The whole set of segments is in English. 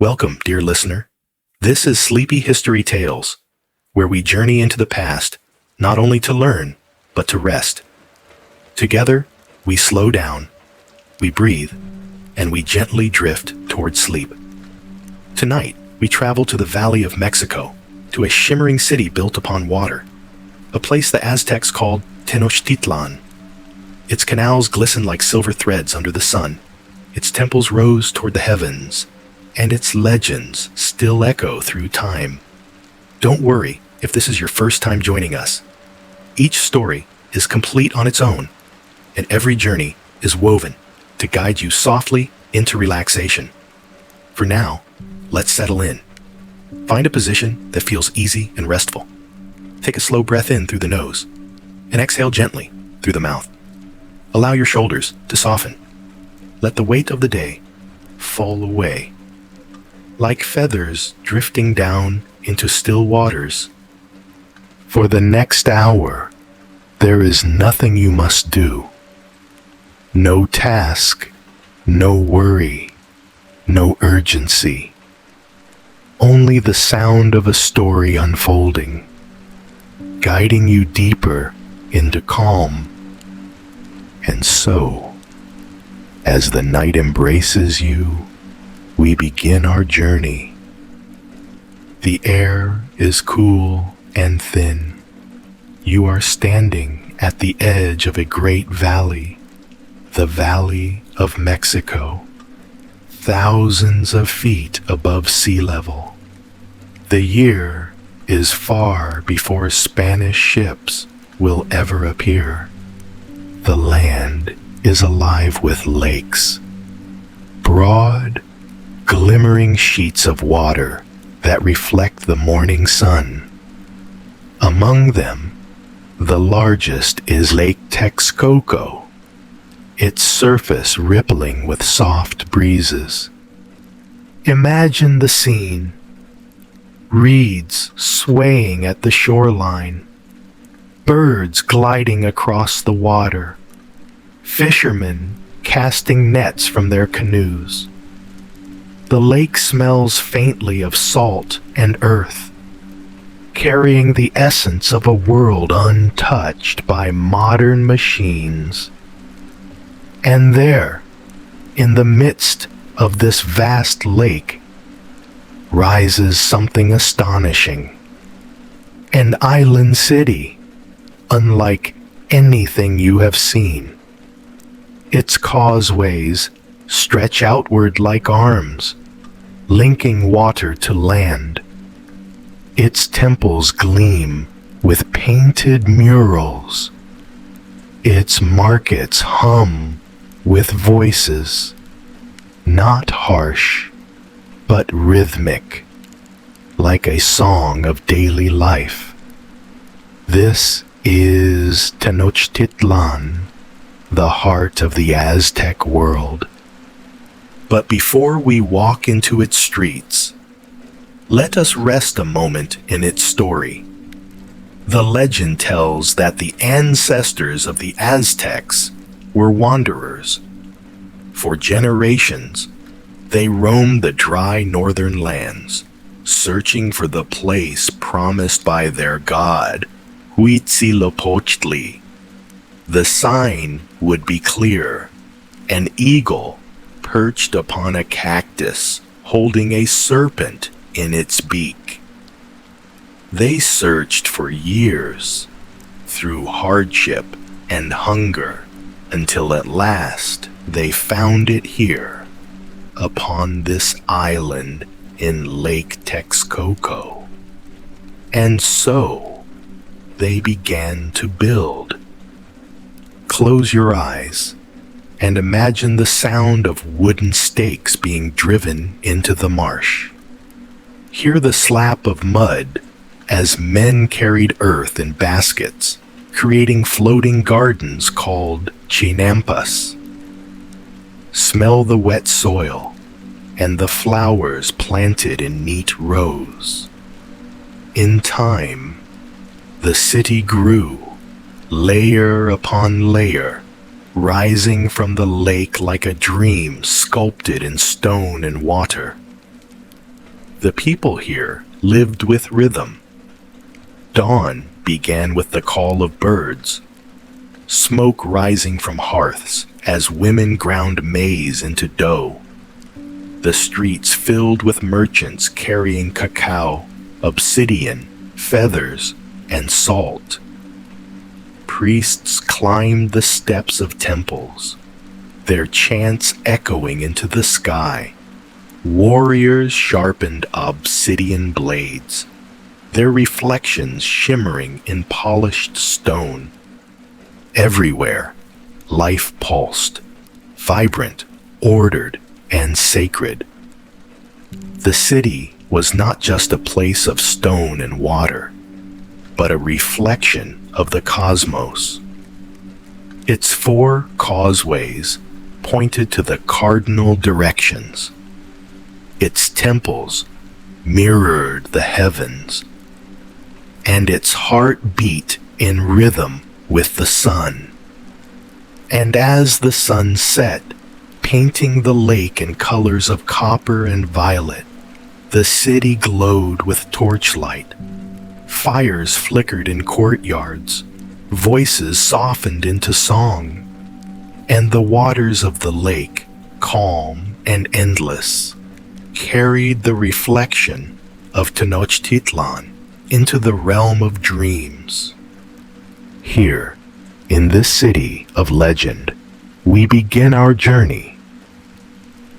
Welcome, dear listener. This is Sleepy History Tales, where we journey into the past, not only to learn, but to rest. Together, we slow down, we breathe, and we gently drift towards sleep. Tonight, we travel to the Valley of Mexico, to a shimmering city built upon water, a place the Aztecs called Tenochtitlán. Its canals glisten like silver threads under the sun, its temples rose toward the heavens, and its legends still echo through time. Don't worry if this is your first time joining us. Each story is complete on its own, and every journey is woven to guide you softly into relaxation. For now, let's settle in. Find a position that feels easy and restful. Take a slow breath in through the nose, and exhale gently through the mouth. Allow your shoulders to soften. Let the weight of the day fall away, like feathers drifting down into still waters. For the next hour, there is nothing you must do. No task, no worry, no urgency. Only the sound of a story unfolding, guiding you deeper into calm. And so, as the night embraces you, we begin our journey. The air is cool and thin. You are standing at the edge of a great valley, the Valley of Mexico, thousands of feet above sea level. The year is far before Spanish ships will ever appear. The land is alive with lakes, broad, glimmering sheets of water that reflect the morning sun. Among them, the largest is Lake Texcoco, its surface rippling with soft breezes. Imagine the scene: reeds swaying at the shoreline, birds gliding across the water, fishermen casting nets from their canoes. The lake smells faintly of salt and earth, carrying the essence of a world untouched by modern machines. And there, in the midst of this vast lake, rises something astonishing. An island city, unlike anything you have seen. Its causeways stretch outward like arms, linking water to land. Its temples gleam with painted murals. Its markets hum with voices, not harsh, but rhythmic, like a song of daily life. This is Tenochtitlán, the heart of the Aztec world. But before we walk into its streets, let us rest a moment in its story. The legend tells that the ancestors of the Aztecs were wanderers. For generations, they roamed the dry northern lands, searching for the place promised by their god, Huitzilopochtli. The sign would be clear: an eagle perched upon a cactus, holding a serpent in its beak. They searched for years, through hardship and hunger, until at last they found it here, upon this island in Lake Texcoco. And so, they began to build. Close your eyes and imagine the sound of wooden stakes being driven into the marsh. Hear the slap of mud as men carried earth in baskets, creating floating gardens called chinampas. Smell the wet soil and the flowers planted in neat rows. In time, the city grew, layer upon layer, rising from the lake like a dream sculpted in stone and water. The people here lived with rhythm. Dawn began with the call of birds, smoke rising from hearths as women ground maize into dough, the streets filled with merchants carrying cacao, obsidian, feathers, and salt. Priests climbed the steps of temples, their chants echoing into the sky. Warriors sharpened obsidian blades, their reflections shimmering in polished stone. Everywhere, life pulsed, vibrant, ordered, and sacred. The city was not just a place of stone and water, but a reflection of the cosmos. Its 4 causeways pointed to the cardinal directions. Its temples mirrored the heavens, and its heart beat in rhythm with the sun. And as the sun set, painting the lake in colors of copper and violet, the city glowed with torchlight. Fires flickered in courtyards, voices softened into song, and the waters of the lake, calm and endless, carried the reflection of Tenochtitlán into the realm of dreams. Here, in this city of legend, we begin our journey.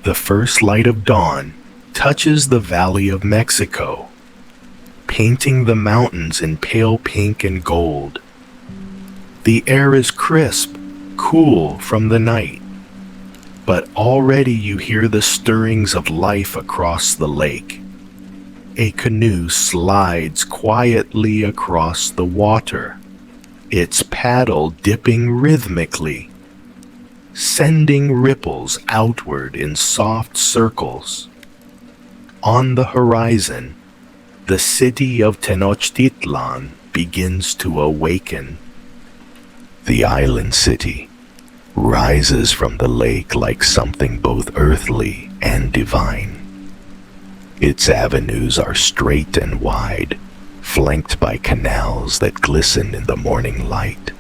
The first light of dawn touches the Valley of Mexico, painting the mountains in pale pink and gold. The air is crisp, cool from the night, but already you hear the stirrings of life across the lake. A canoe slides quietly across the water, its paddle dipping rhythmically, sending ripples outward in soft circles. On the horizon, the city of Tenochtitlan begins to awaken. The island city rises from the lake like something both earthly and divine. Its avenues are straight and wide, flanked by canals that glisten in the morning light.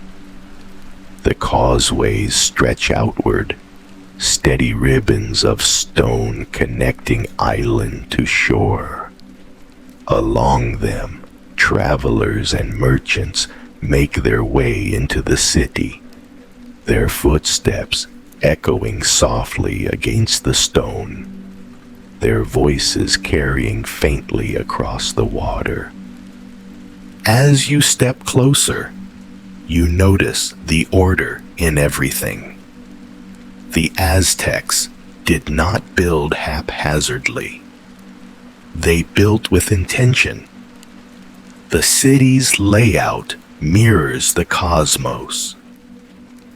The causeways stretch outward, steady ribbons of stone connecting island to shore. Along them, travelers and merchants make their way into the city, their footsteps echoing softly against the stone, their voices carrying faintly across the water. As you step closer, you notice the order in everything. The Aztecs did not build haphazardly. They built with intention. The city's layout mirrors the cosmos,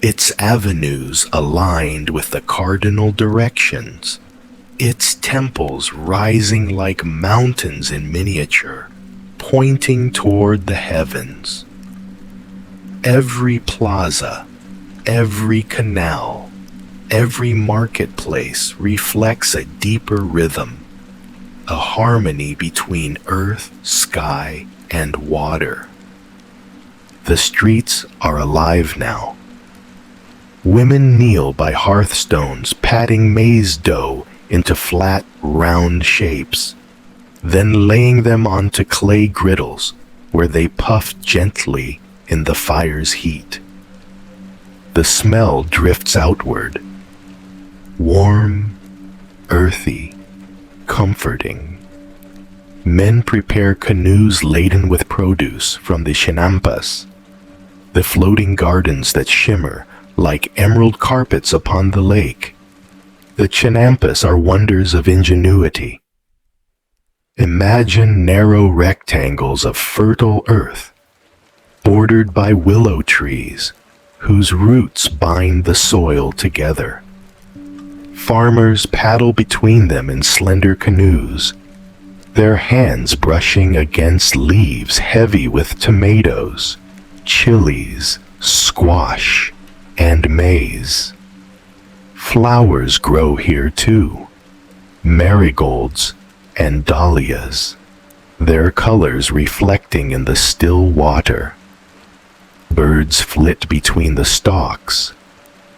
its avenues aligned with the cardinal directions, its temples rising like mountains in miniature, pointing toward the heavens. Every plaza, every canal, every marketplace reflects a deeper rhythm, a harmony between earth, sky, and water. The streets are alive now. Women kneel by hearthstones, patting maize dough into flat, round shapes, then laying them onto clay griddles where they puff gently in the fire's heat. The smell drifts outward, warm, earthy, comforting. Men prepare canoes laden with produce from the chinampas, the floating gardens that shimmer like emerald carpets upon the lake. The chinampas are wonders of ingenuity. Imagine narrow rectangles of fertile earth, bordered by willow trees, whose roots bind the soil together. Farmers paddle between them in slender canoes, their hands brushing against leaves heavy with tomatoes, chilies, squash, and maize. Flowers grow here too, marigolds and dahlias, their colors reflecting in the still water. Birds flit between the stalks,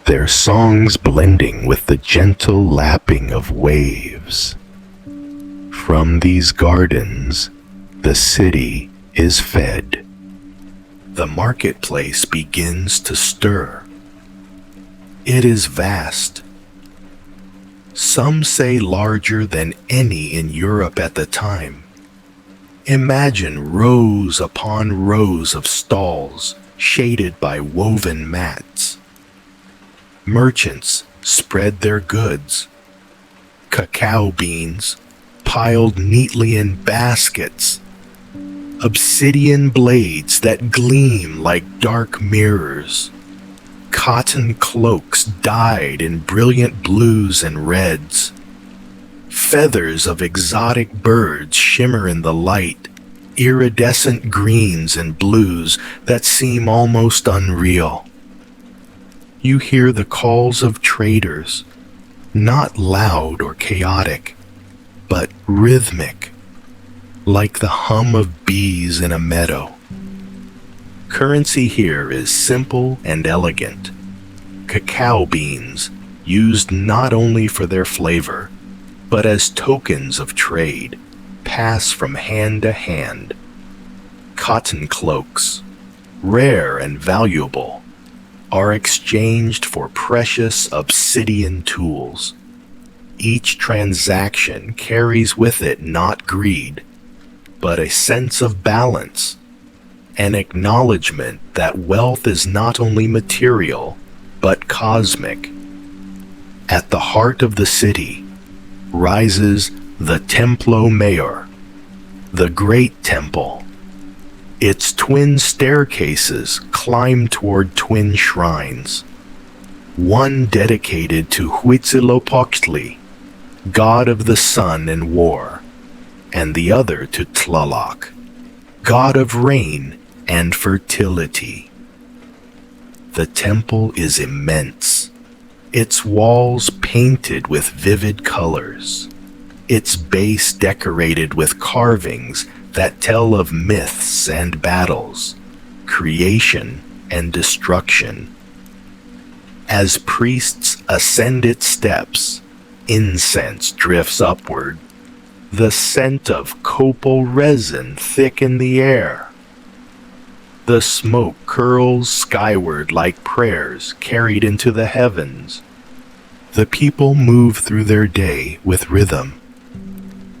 their songs blending with the gentle lapping of waves. From these gardens, the city is fed. The marketplace begins to stir. It is vast. Some say larger than any in Europe at the time. Imagine rows upon rows of stalls shaded by woven mats. Merchants spread their goods. Cacao beans piled neatly in baskets. Obsidian blades that gleam like dark mirrors. Cotton cloaks dyed in brilliant blues and reds. Feathers of exotic birds shimmer in the light, iridescent greens and blues that seem almost unreal. You hear the calls of traders, not loud or chaotic, but rhythmic, like the hum of bees in a meadow. Currency here is simple and elegant. Cacao beans, used not only for their flavor, but as tokens of trade, pass from hand to hand. Cotton cloaks, rare and valuable, are exchanged for precious obsidian tools. Each transaction carries with it not greed, but a sense of balance, an acknowledgement that wealth is not only material, but cosmic. At the heart of the city rises the Templo Mayor, the Great Temple. Its twin staircases climb toward twin shrines, one dedicated to Huitzilopochtli, god of the sun and war, and the other to Tlaloc, god of rain and fertility. The temple is immense, its walls painted with vivid colors, its base decorated with carvings that tell of myths and battles, creation and destruction. As priests ascend its steps, incense drifts upward, the scent of copal resin thick in the air. The smoke curls skyward like prayers carried into the heavens. The people move through their day with rhythm.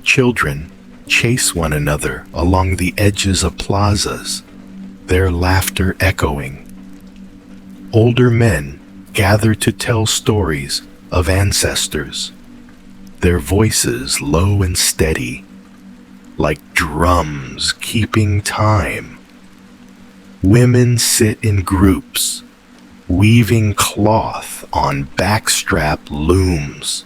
Children chase one another along the edges of plazas, their laughter echoing. Older men gather to tell stories of ancestors, their voices low and steady, like drums keeping time. Women sit in groups, weaving cloth on backstrap looms,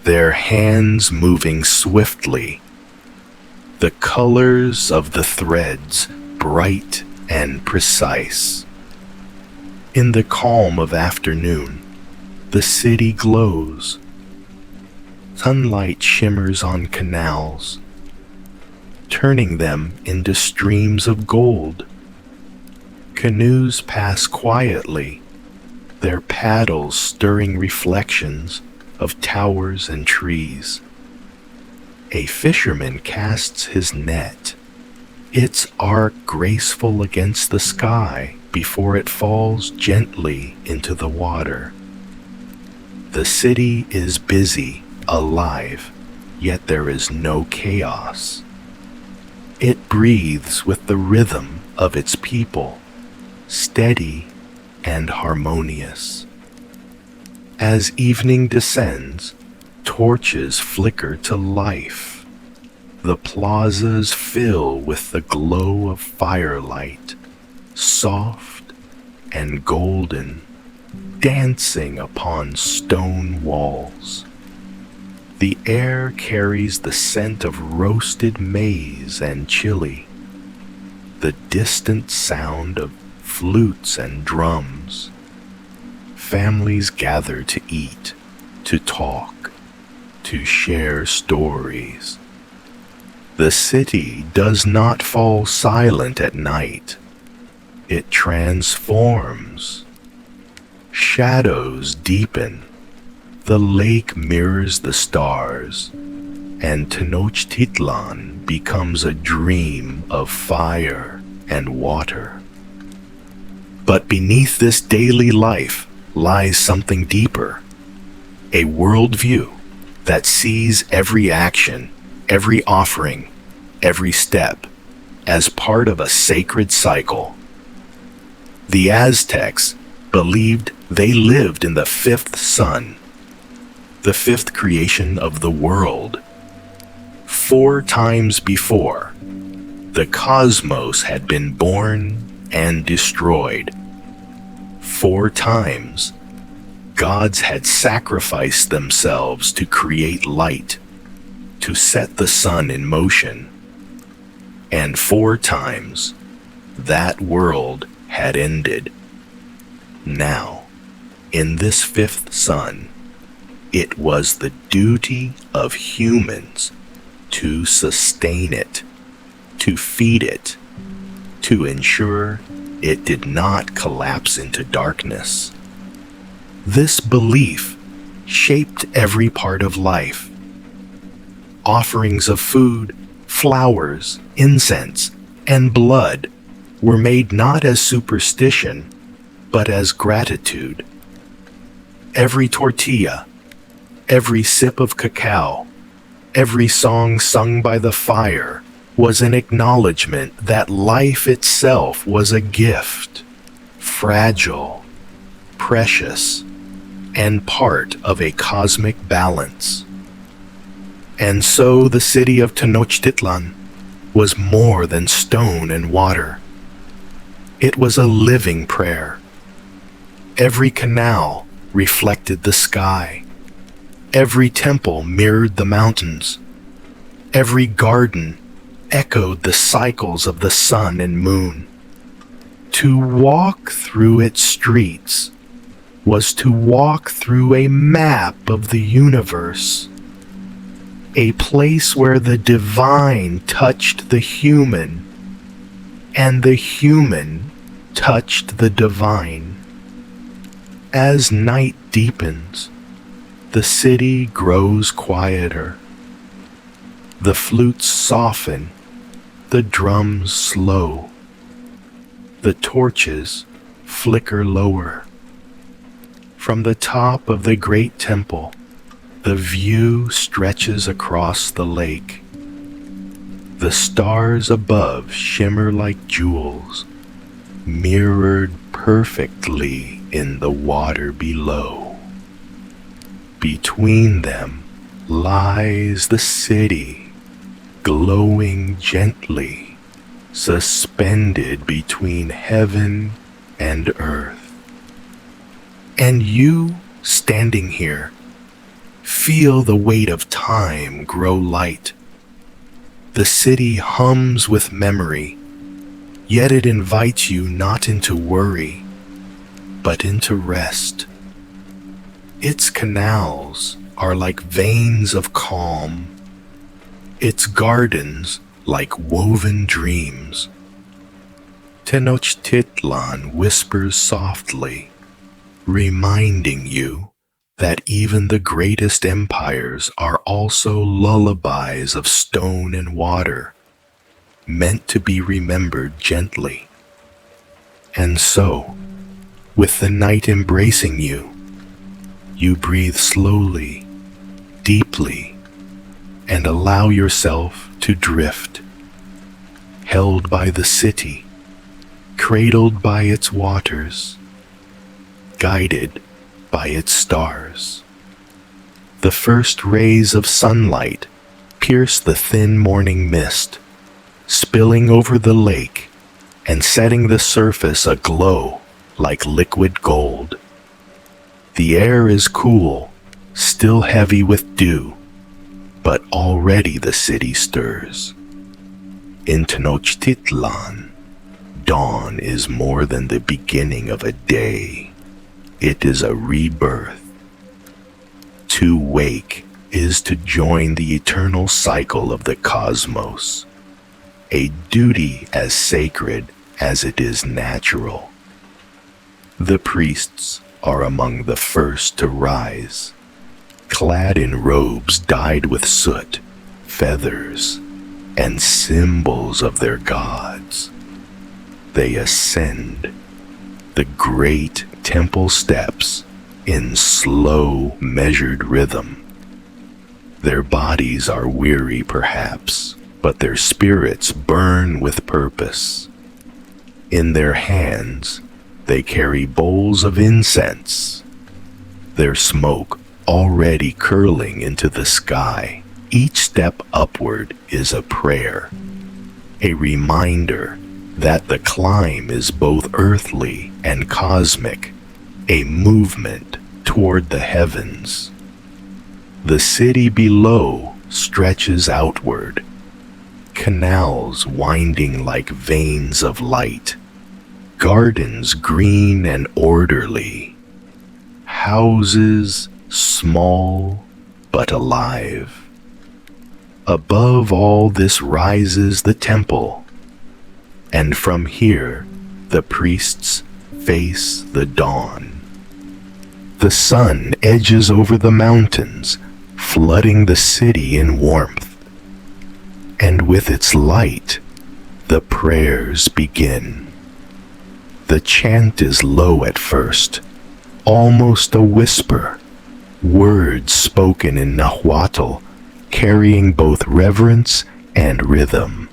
their hands moving swiftly, the colors of the threads bright and precise. In the calm of afternoon, the city glows. Sunlight shimmers on canals, turning them into streams of gold. Canoes pass quietly, their paddles stirring reflections of towers and trees. A fisherman casts his net, its arc graceful against the sky before it falls gently into the water. The city is busy, alive, yet there is no chaos. It breathes with the rhythm of its people, steady and harmonious. As evening descends, torches flicker to life. The plazas fill with the glow of firelight, soft and golden, dancing upon stone walls. The air carries the scent of roasted maize and chili, the distant sound of flutes and drums. Families gather to eat, to talk, to share stories. The city does not fall silent at night. It transforms. Shadows deepen. The lake mirrors the stars, and Tenochtitlan becomes a dream of fire and water. But beneath this daily life lies something deeper, a worldview that sees every action, every offering, every step as part of a sacred cycle. The Aztecs believed they lived in the fifth sun, the fifth creation of the world. 4 times before, the cosmos had been born and destroyed. 4 times, gods had sacrificed themselves to create light, to set the sun in motion. And 4 times, that world had ended. Now, in this fifth sun, it was the duty of humans to sustain it, to feed it, to ensure it did not collapse into darkness. This belief shaped every part of life. Offerings of food, flowers, incense, and blood were made not as superstition, but as gratitude. Every tortilla, every sip of cacao, every song sung by the fire was an acknowledgement that life itself was a gift, fragile, precious, and part of a cosmic balance. And so the city of Tenochtitlan was more than stone and water. It was a living prayer. Every canal reflected the sky. Every temple mirrored the mountains. Every garden echoed the cycles of the sun and moon. To walk through its streets was to walk through a map of the universe, a place where the divine touched the human, and the human touched the divine. As night deepens, the city grows quieter. The flutes soften, the drums slow. The torches flicker lower. From the top of the great temple, the view stretches across the lake. The stars above shimmer like jewels, mirrored perfectly in the water below. Between them lies the city, glowing gently, suspended between heaven and earth. And you, standing here, feel the weight of time grow light. The city hums with memory, yet it invites you not into worry, but into rest. Its canals are like veins of calm, its gardens like woven dreams. Tenochtitlan whispers softly, reminding you that even the greatest empires are also lullabies of stone and water, meant to be remembered gently. And so, with the night embracing you, you breathe slowly, deeply, and allow yourself to drift, held by the city, cradled by its waters, guided by its stars. The first rays of sunlight pierce the thin morning mist, spilling over the lake and setting the surface aglow like liquid gold. The air is cool, still heavy with dew, but already the city stirs. In Tenochtitlan, dawn is more than the beginning of a day. It is a rebirth. To wake is to join the eternal cycle of the cosmos, a duty as sacred as it is natural. The priests are among the first to rise, clad in robes dyed with soot, feathers, and symbols of their gods. They ascend the great temple steps in slow, measured rhythm. Their bodies are weary, perhaps, but their spirits burn with purpose. In their hands, they carry bowls of incense, their smoke already curling into the sky. Each step upward is a prayer, a reminder that the climb is both earthly and cosmic, a movement toward the heavens. The city below stretches outward, canals winding like veins of light, gardens green and orderly, houses small but alive. Above all this rises the temple, and from here the priests face the dawn. The sun edges over the mountains, flooding the city in warmth, and with its light, the prayers begin. The chant is low at first, almost a whisper, words spoken in Nahuatl, carrying both reverence and rhythm.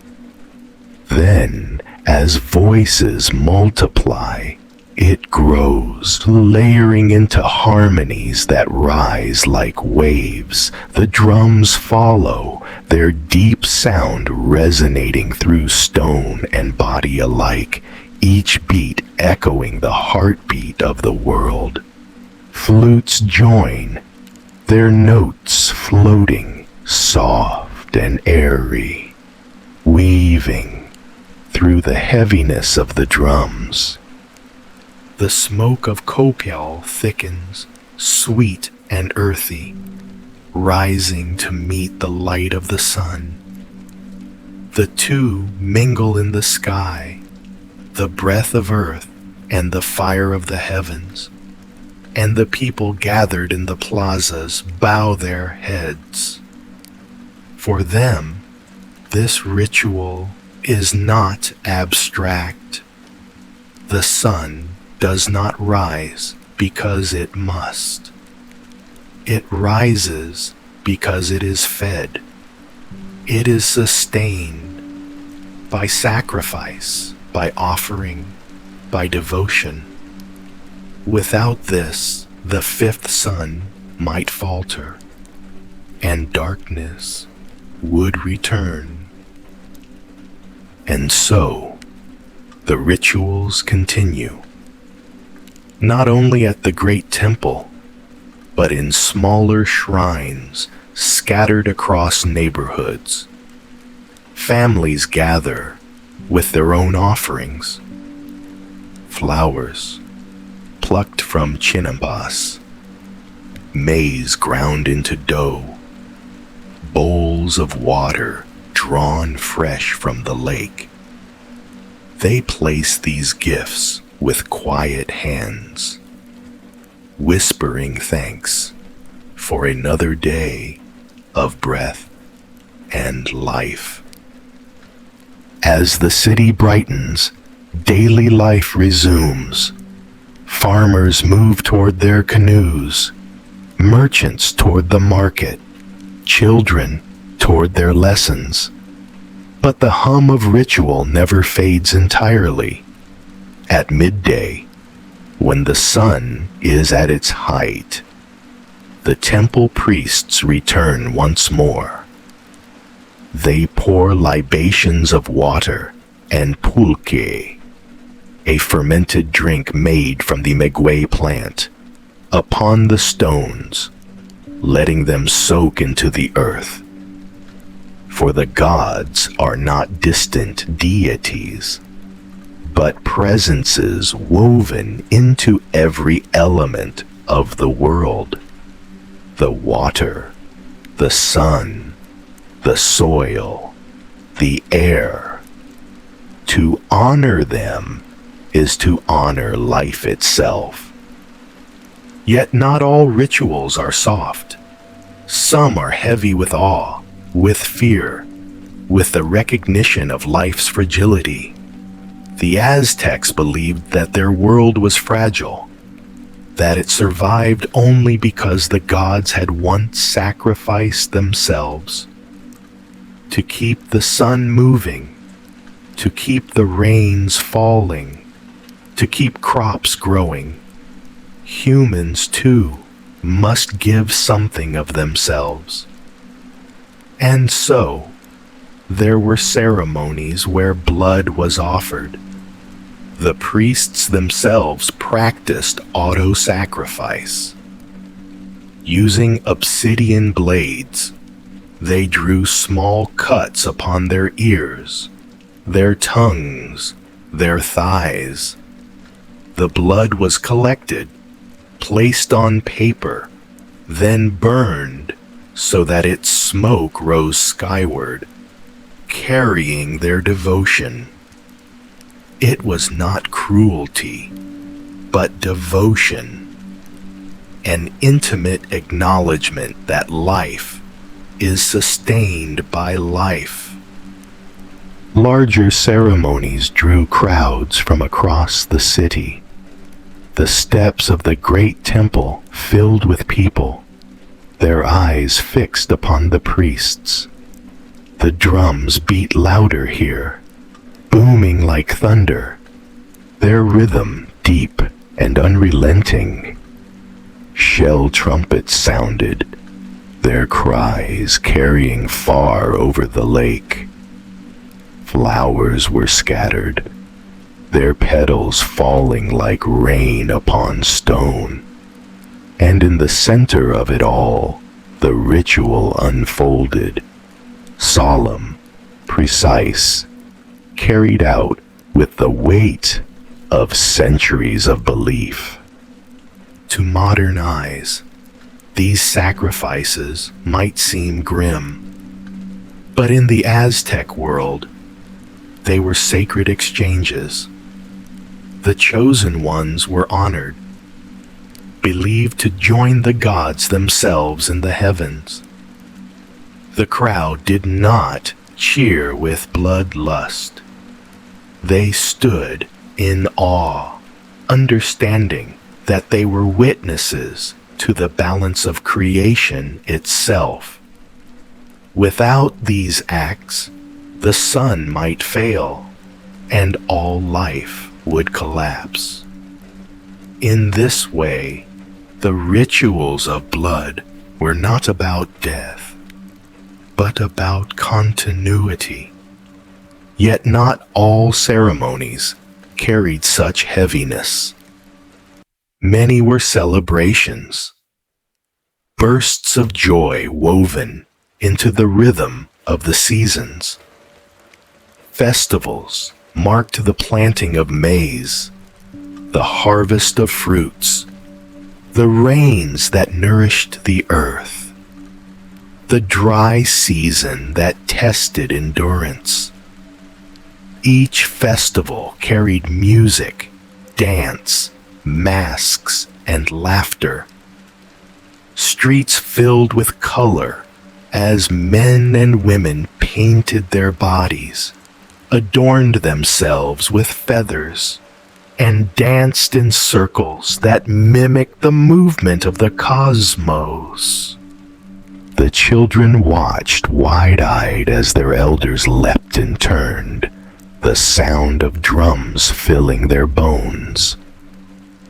Then, as voices multiply, it grows, layering into harmonies that rise like waves. The drums follow, their deep sound resonating through stone and body alike, each beat echoing the heartbeat of the world. Flutes join, their notes floating, soft and airy, weaving through the heaviness of the drums. The smoke of Copial thickens, sweet and earthy, rising to meet the light of the sun. The two mingle in the sky, the breath of earth and the fire of the heavens, and the people gathered in the plazas bow their heads. For them, this ritual is not abstract. The sun does not rise because it must. It rises because it is fed. It is sustained by sacrifice, by offering, by devotion. Without this, the fifth sun might falter, and darkness would return. And so, the rituals continue, not only at the great temple, but in smaller shrines scattered across neighborhoods. Families gather with their own offerings, flowers plucked from chinampas, maize ground into dough, bowls of water drawn fresh from the lake. They place these gifts with quiet hands, whispering thanks for another day of breath and life. As the city brightens, daily life resumes. Farmers move toward their canoes, merchants toward the market, children toward their lessons. But the hum of ritual never fades entirely. At midday, when the sun is at its height, the temple priests return once more. They pour libations of water and pulque, a fermented drink made from the maguey plant, upon the stones, letting them soak into the earth. For the gods are not distant deities, but presences woven into every element of the world. The water, the sun, the soil, the air. To honor them is to honor life itself. Yet not all rituals are soft. Some are heavy with awe, with fear, with the recognition of life's fragility. The Aztecs believed that their world was fragile, that it survived only because the gods had once sacrificed themselves. To keep the sun moving, to keep the rains falling, to keep crops growing, humans too must give something of themselves. And so, there were ceremonies where blood was offered. The priests themselves practiced auto-sacrifice. Using obsidian blades, they drew small cuts upon their ears, their tongues, their thighs. The blood was collected, placed on paper, then burned so that its smoke rose skyward, carrying their devotion. It was not cruelty, but devotion, an intimate acknowledgement that life is sustained by life. Larger ceremonies drew crowds from across the city. The steps of the great temple filled with people, their eyes fixed upon the priests. The drums beat louder here, booming like thunder, their rhythm deep and unrelenting. Shell trumpets sounded, their cries carrying far over the lake. Flowers were scattered, their petals falling like rain upon stone. And in the center of it all, the ritual unfolded, solemn, precise, carried out with the weight of centuries of belief. To modern eyes, these sacrifices might seem grim, but in the Aztec world, they were sacred exchanges. The chosen ones were honored, believed to join the gods themselves in the heavens. The crowd did not cheer with bloodlust. They stood in awe, understanding that they were witnesses to the balance of creation itself. Without these acts, the sun might fail, and all life would collapse. In this way, the rituals of blood were not about death, but about continuity. Yet not all ceremonies carried such heaviness. Many were celebrations, bursts of joy woven into the rhythm of the seasons. Festivals marked the planting of maize, the harvest of fruits, the rains that nourished the earth, the dry season that tested endurance. Each festival carried music, dance, masks, and laughter. Streets filled with color as men and women painted their bodies, adorned themselves with feathers, and danced in circles that mimicked the movement of the cosmos. The children watched wide-eyed as their elders leapt and turned, the sound of drums filling their bones.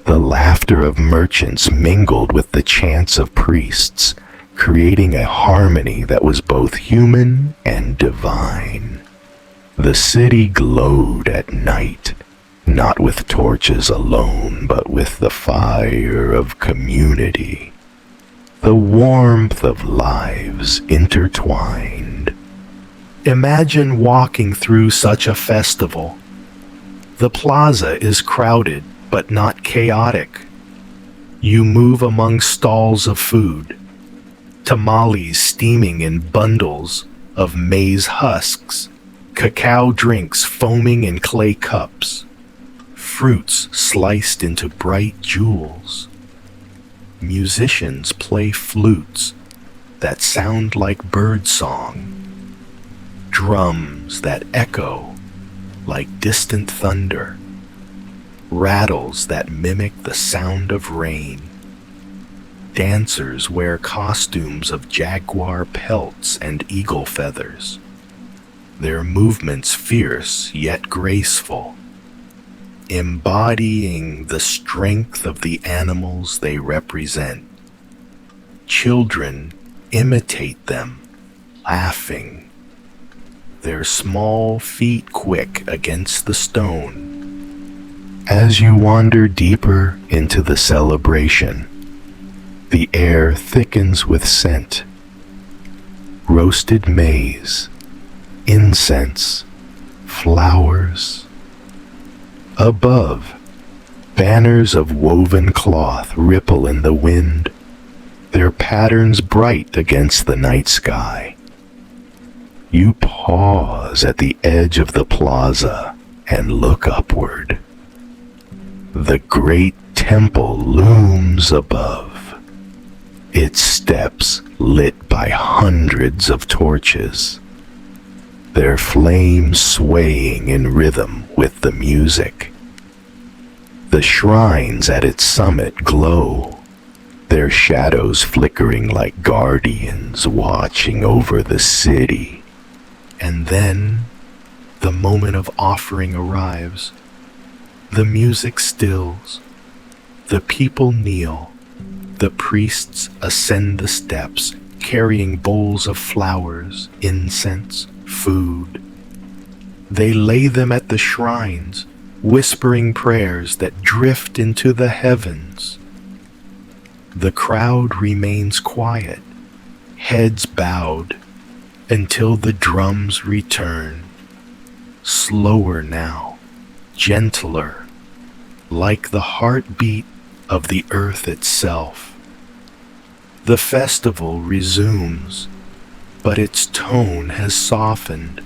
The laughter of merchants mingled with the chants of priests, creating a harmony that was both human and divine. The city glowed at night, not with torches alone, but with the fire of community, the warmth of lives intertwined. Imagine walking through such a festival. The plaza is crowded, but not chaotic. You move among stalls of food, tamales steaming in bundles of maize husks, cacao drinks foaming in clay cups, fruits sliced into bright jewels. Musicians play flutes that sound like birdsong, drums that echo like distant thunder, rattles that mimic the sound of rain. Dancers wear costumes of jaguar pelts and eagle feathers, their movements fierce yet graceful, embodying the strength of the animals they represent. Children imitate them, laughing, their small feet quick against the stone. As you wander deeper into the celebration, the air thickens with scent, roasted maize, incense, flowers. Above, banners of woven cloth ripple in the wind, their patterns bright against the night sky. You pause at the edge of the plaza and look upward. The great temple looms above, its steps lit by hundreds of torches, their flames swaying in rhythm with the music. The shrines at its summit glow, their shadows flickering like guardians watching over the city. And then the moment of offering arrives. The music stills, the people kneel, the priests ascend the steps, carrying bowls of flowers, incense, food. They lay them at the shrines, whispering prayers that drift into the heavens. The crowd remains quiet, heads bowed, until the drums return. Slower now, gentler, like the heartbeat of the earth itself. The festival resumes, but its tone has softened,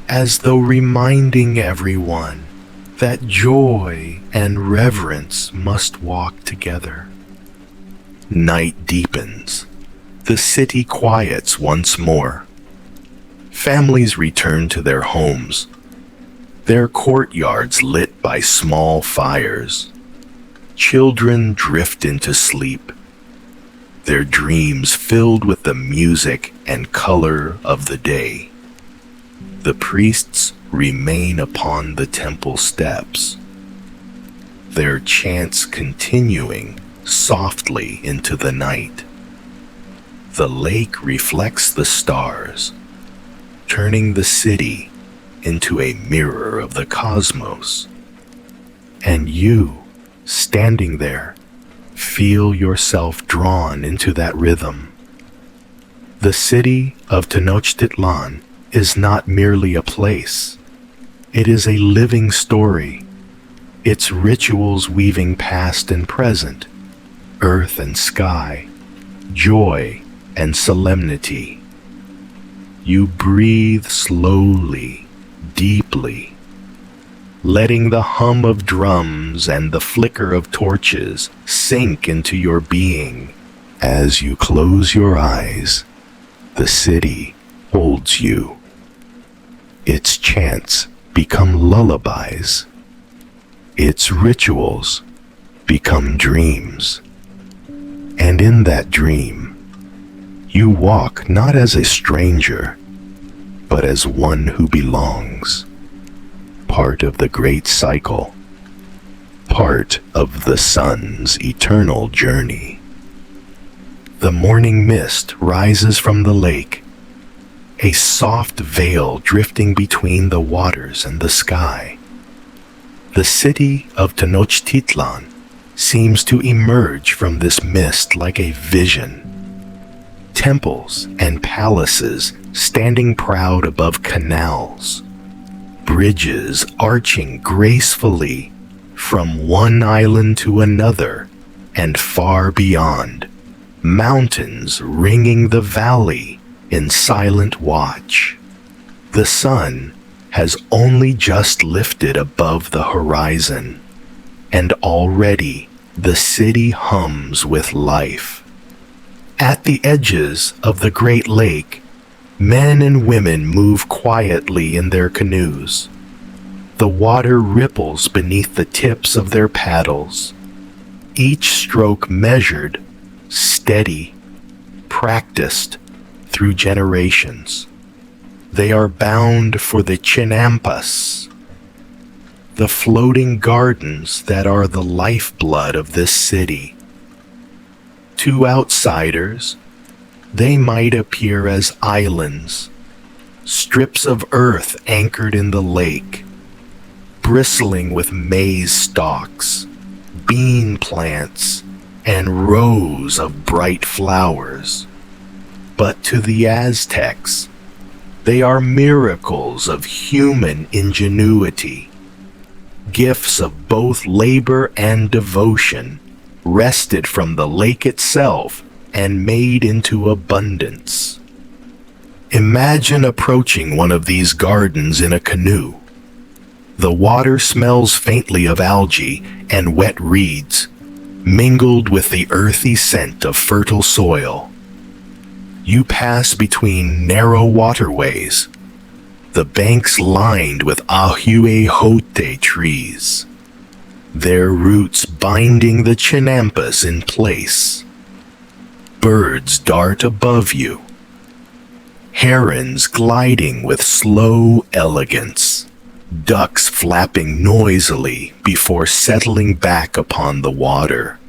as though reminding everyone that joy and reverence must walk together. Night deepens. The city quiets once more. Families return to their homes, their courtyards lit by small fires. Children drift into sleep, their dreams filled with the music and color of the day. The priests remain upon the temple steps, their chants continuing softly into the night. The lake reflects the stars, turning the city into a mirror of the cosmos. And you, standing there, feel yourself drawn into that rhythm. The city of Tenochtitlan is not merely a place. It is a living story, its rituals weaving past and present, earth and sky, joy and solemnity. You breathe slowly, deeply, letting the hum of drums and the flicker of torches sink into your being. As you close your eyes, the city holds you. Its chants become lullabies. Its rituals become dreams. And in that dream, you walk not as a stranger, but as one who belongs. Part of the great cycle, part of the sun's eternal journey. The morning mist rises from the lake, a soft veil drifting between the waters and the sky. The city of Tenochtitlan seems to emerge from this mist like a vision. Temples and palaces standing proud above canals, bridges arching gracefully from one island to another and far beyond. mountains ringing the valley in silent watch. The sun has only just lifted above the horizon, and already the city hums with life. At the edges of the Great Lake, men and women move quietly in their canoes. The water ripples beneath the tips of their paddles, each stroke measured, steady, practiced through generations. They are bound for the chinampas, the floating gardens that are the lifeblood of this city. To outsiders, they might appear as islands, strips of earth anchored in the lake, bristling with maize stalks, bean plants, and rows of bright flowers. But to the Aztecs, they are miracles of human ingenuity, gifts of both labor and devotion, wrested from the lake itself and made into abundance. Imagine approaching one of these gardens in a canoe. The water smells faintly of algae and wet reeds, mingled with the earthy scent of fertile soil. You pass between narrow waterways, the banks lined with ahuejote trees, their roots binding the chinampas in place. Birds dart above you, herons gliding with slow elegance, ducks flapping noisily before settling back upon the water.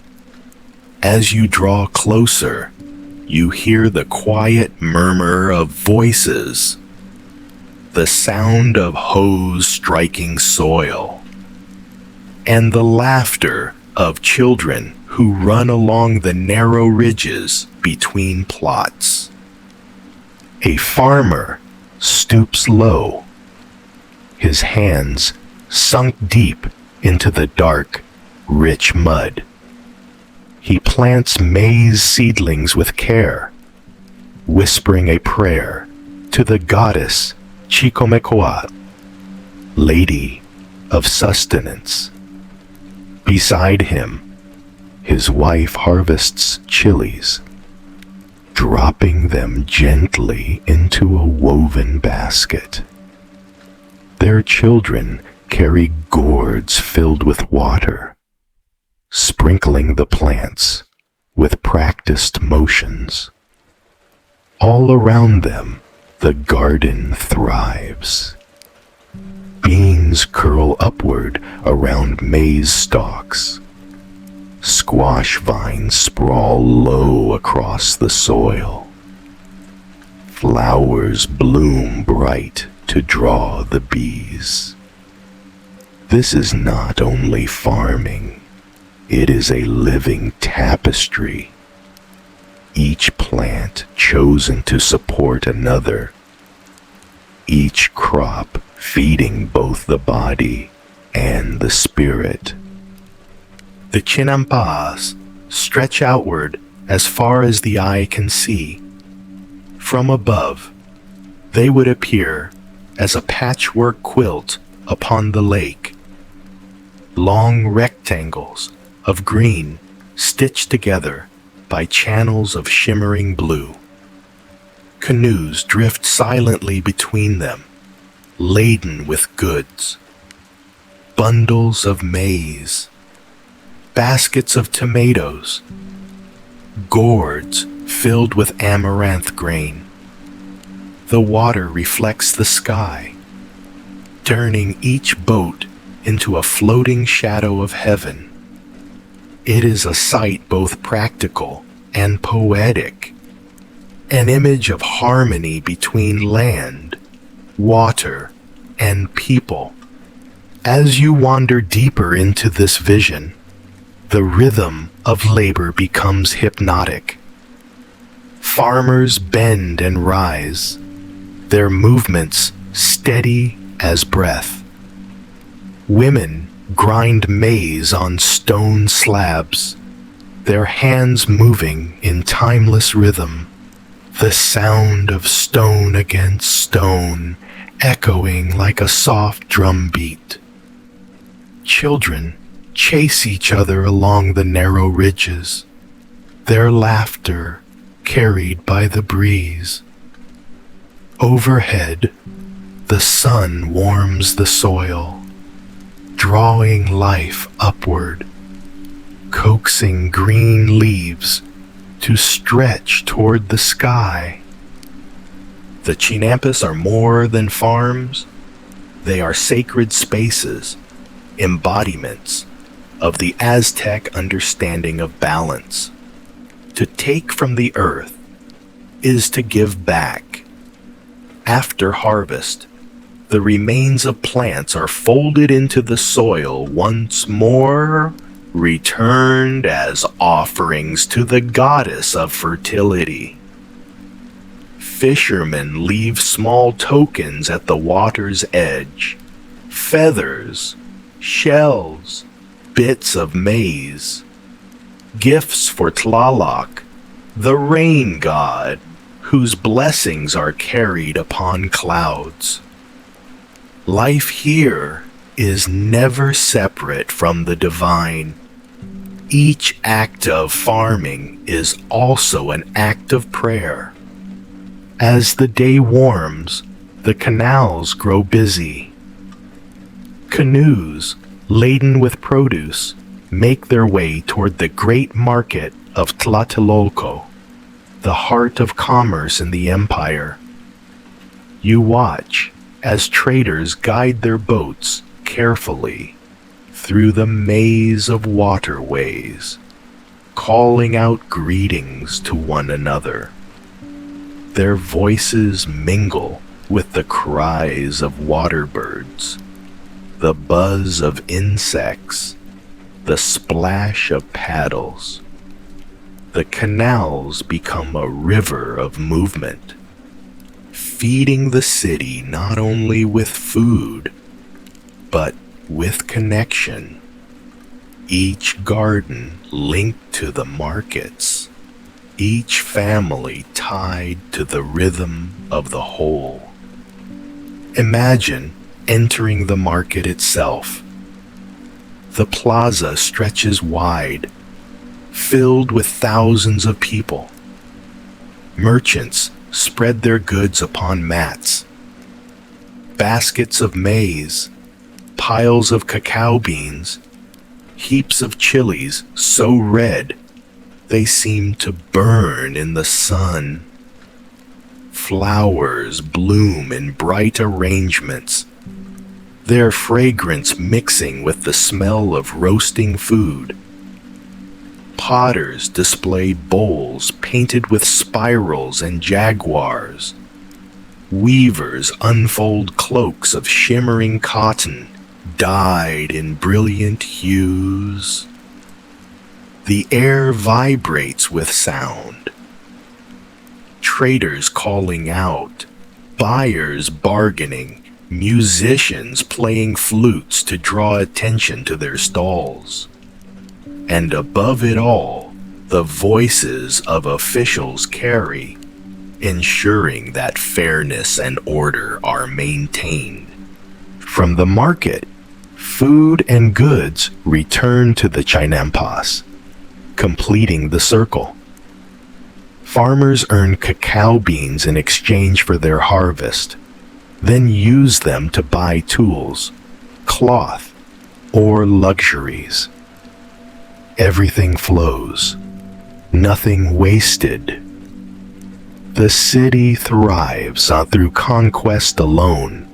As you draw closer, you hear the quiet murmur of voices, the sound of hoes striking soil, and the laughter of children who run along the narrow ridges between plots. A farmer stoops low, his hands sunk deep into the dark, rich mud. He plants maize seedlings with care, whispering a prayer to the goddess Chicomecoatl, Lady of Sustenance. Beside him, his wife harvests chilies, dropping them gently into a woven basket. Their children carry gourds filled with water, sprinkling the plants with practiced motions. All around them, the garden thrives. Beans curl upward around maize stalks. Squash vines sprawl low across the soil. Flowers bloom bright to draw the bees. This is not only farming, it is a living tapestry, each plant chosen to support another, each crop feeding both the body and the spirit. The chinampas stretch outward as far as the eye can see. From above, they would appear as a patchwork quilt upon the lake. Long rectangles of green stitched together by channels of shimmering blue. Canoes drift silently between them, laden with goods. Bundles of maize, baskets of tomatoes, gourds filled with amaranth grain. The water reflects the sky, turning each boat into a floating shadow of heaven. It is a sight both practical and poetic, an image of harmony between land, water, and people. As you wander deeper into this vision, the rhythm of labor becomes hypnotic. Farmers bend and rise, their movements steady as breath. Women grind maize on stone slabs, their hands moving in timeless rhythm, the sound of stone against stone echoing like a soft drum beat. Children chase each other along the narrow ridges, their laughter carried by the breeze. Overhead, the sun warms the soil, drawing life upward, coaxing green leaves to stretch toward the sky. The Chinampas are more than farms. They are sacred spaces, embodiments of the Aztec understanding of balance. To take from the earth is to give back. After harvest, the remains of plants are folded into the soil once more, returned as offerings to the goddess of fertility. Fishermen leave small tokens at the water's edge: feathers, shells, bits of maize, gifts for Tlaloc, the rain god, whose blessings are carried upon clouds. Life here is never separate from the divine. Each act of farming is also an act of prayer. As the day warms, the canals grow busy. Canoes, laden with produce, make their way toward the great market of Tlatelolco, the heart of commerce in the empire. You watch as traders guide their boats carefully through the maze of waterways, calling out greetings to one another. Their voices mingle with the cries of water birds, the buzz of insects, the splash of paddles. The canals become a river of movement, feeding the city not only with food, but with connection. Each garden linked to the markets, each family tied to the rhythm of the whole. Imagine entering the market itself. The plaza stretches wide, filled with thousands of people. Merchants spread their goods upon mats. Baskets of maize, piles of cacao beans, heaps of chilies so red they seem to burn in the sun. Flowers bloom in bright arrangements, their fragrance mixing with the smell of roasting food. Potters display bowls painted with spirals and jaguars. Weavers unfold cloaks of shimmering cotton, dyed in brilliant hues. The air vibrates with sound. Traders calling out, buyers bargaining, musicians playing flutes to draw attention to their stalls. And above it all, the voices of officials carry, ensuring that fairness and order are maintained. From the market, food and goods return to the Chinampas, completing the circle. Farmers earn cacao beans in exchange for their harvest, then use them to buy tools, cloth, or luxuries. Everything flows, nothing wasted. The city thrives not through conquest alone,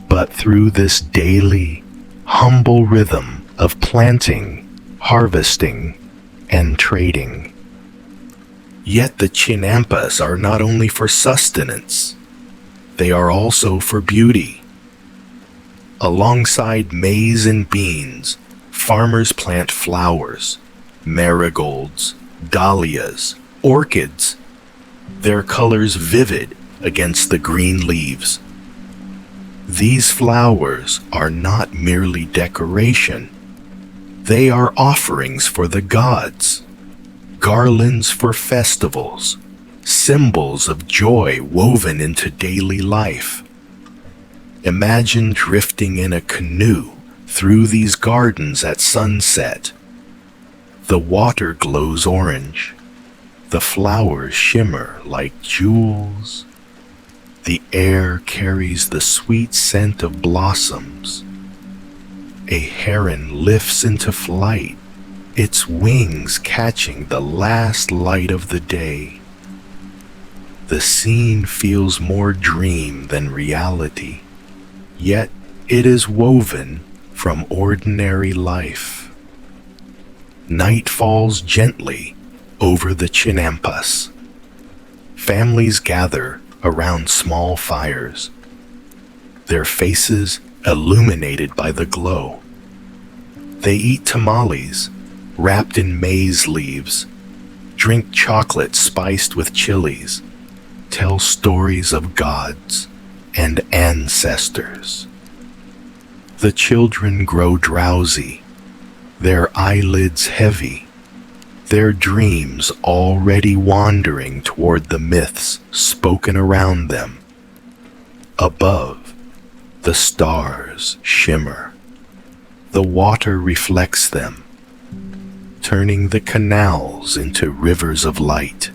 but through this daily, humble rhythm of planting, harvesting, and trading. Yet the Chinampas are not only for sustenance, they are also for beauty. Alongside maize and beans, farmers plant flowers, marigolds, dahlias, orchids, their colors vivid against the green leaves. These flowers are not merely decoration. They are offerings for the gods, garlands for festivals, symbols of joy woven into daily life. Imagine drifting in a canoe through these gardens at sunset. The water glows orange. The flowers shimmer like jewels. The air carries the sweet scent of blossoms. A heron lifts into flight, its wings catching the last light of the day. The scene feels more dream than reality, yet it is woven from ordinary life. Night falls gently over the Chinampas. Families gather around small fires, their faces illuminated by the glow. They eat tamales wrapped in maize leaves, drink chocolate spiced with chilies, tell stories of gods and ancestors. The children grow drowsy, their eyelids heavy, their dreams already wandering toward the myths spoken around them. Above, the stars shimmer. The water reflects them, turning the canals into rivers of light.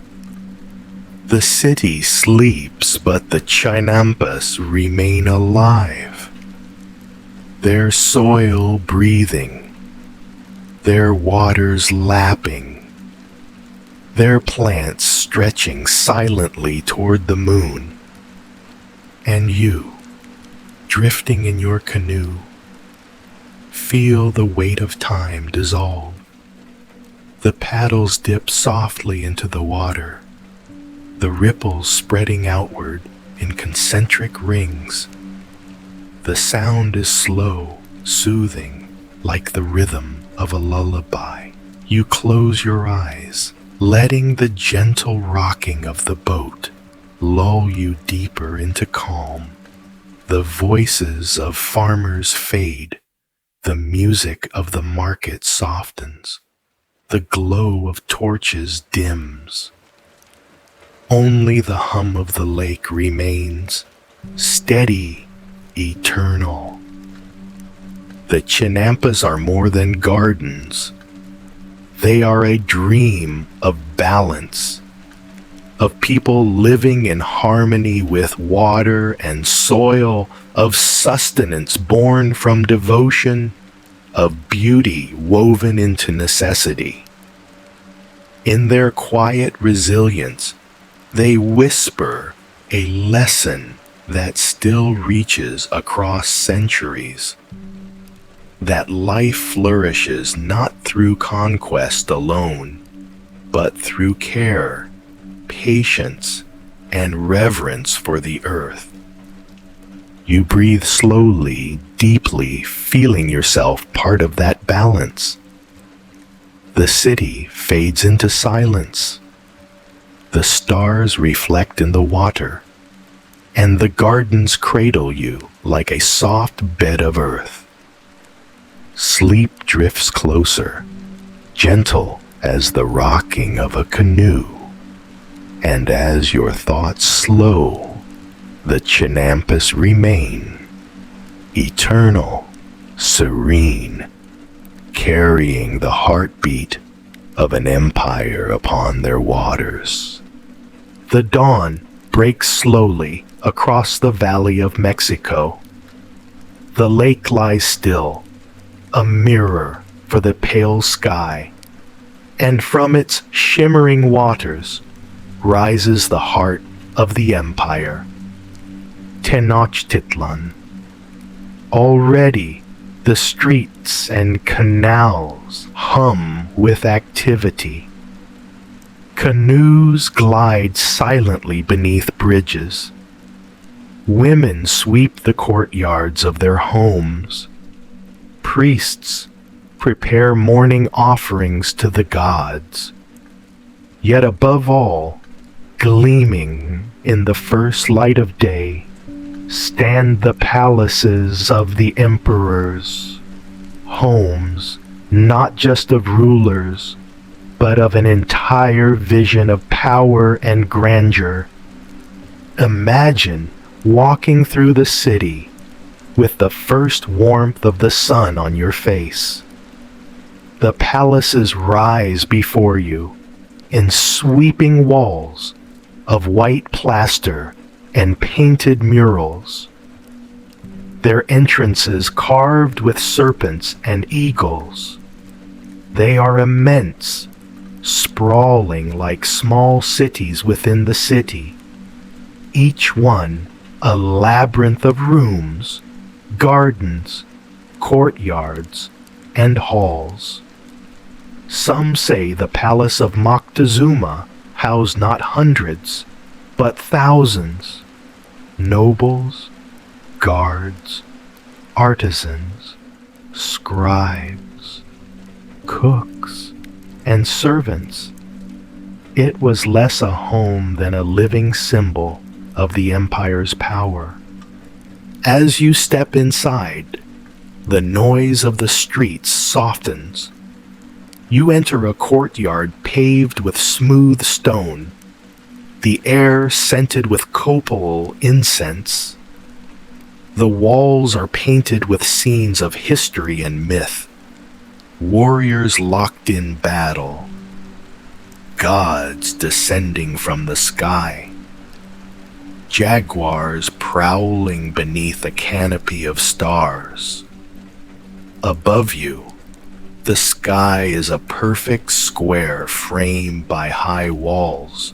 The city sleeps, but the Chinampas remain alive. Their soil breathing, their waters lapping, their plants stretching silently toward the moon. And you, drifting in your canoe, feel the weight of time dissolve. The paddles dip softly into the water, the ripples spreading outward in concentric rings. The sound is slow, soothing, like the rhythm of a lullaby. You close your eyes, letting the gentle rocking of the boat lull you deeper into calm. The voices of farmers fade, the music of the market softens, the glow of torches dims. Only the hum of the lake remains, steady, eternal. The Chinampas are more than gardens. They are a dream of balance, of people living in harmony with water and soil, of sustenance born from devotion, of beauty woven into necessity. In their quiet resilience, they whisper a lesson that still reaches across centuries. That life flourishes not through conquest alone, but through care, patience, and reverence for the earth. You breathe slowly, deeply, feeling yourself part of that balance. The city fades into silence. The stars reflect in the water, and the gardens cradle you like a soft bed of earth. Sleep drifts closer, gentle as the rocking of a canoe. And as your thoughts slow, the Chinampas remain, eternal, serene, carrying the heartbeat of an empire upon their waters. The dawn breaks slowly across the Valley of Mexico. The lake lies still, a mirror for the pale sky, and from its shimmering waters rises the heart of the empire, Tenochtitlán. Already the streets and canals hum with activity. Canoes glide silently beneath bridges. Women sweep the courtyards of their homes. Priests prepare morning offerings to the gods. Yet above all, gleaming in the first light of day, stand the palaces of the emperors, homes not just of rulers, but of an entire vision of power and grandeur. Imagine walking through the city with the first warmth of the sun on your face. The palaces rise before you in sweeping walls of white plaster and painted murals, their entrances carved with serpents and eagles. They are immense, sprawling like small cities within the city, each one a labyrinth of rooms, gardens, courtyards, and halls. Some say the palace of Moctezuma housed not hundreds, but thousands, nobles, guards, artisans, scribes, cooks, and servants. It was less a home than a living symbol of the empire's power. As you step inside, the noise of the streets softens. You enter a courtyard paved with smooth stone, the air scented with copal incense. The walls are painted with scenes of history and myth, warriors locked in battle, gods descending from the sky, jaguars prowling beneath a canopy of stars. Above you, the sky is a perfect square framed by high walls,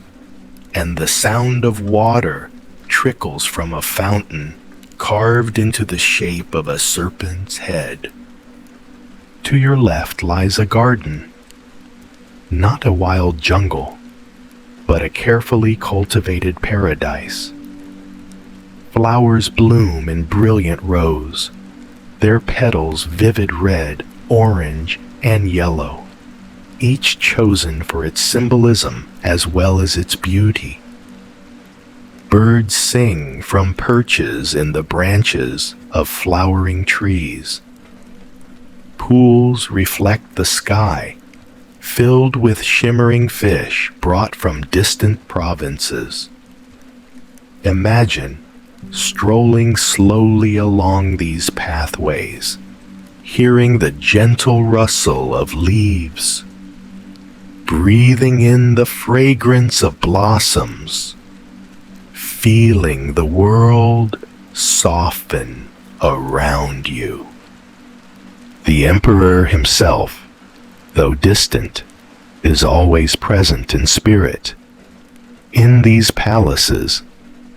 and the sound of water trickles from a fountain carved into the shape of a serpent's head. To your left lies a garden, not a wild jungle, but a carefully cultivated paradise. Flowers bloom in brilliant rows, their petals vivid red, orange, and yellow, each chosen for its symbolism as well as its beauty. Birds sing from perches in the branches of flowering trees. Pools reflect the sky, filled with shimmering fish brought from distant provinces. Imagine strolling slowly along these pathways, hearing the gentle rustle of leaves, breathing in the fragrance of blossoms, feeling the world soften around you. The emperor himself, though distant, is always present in spirit. In these palaces,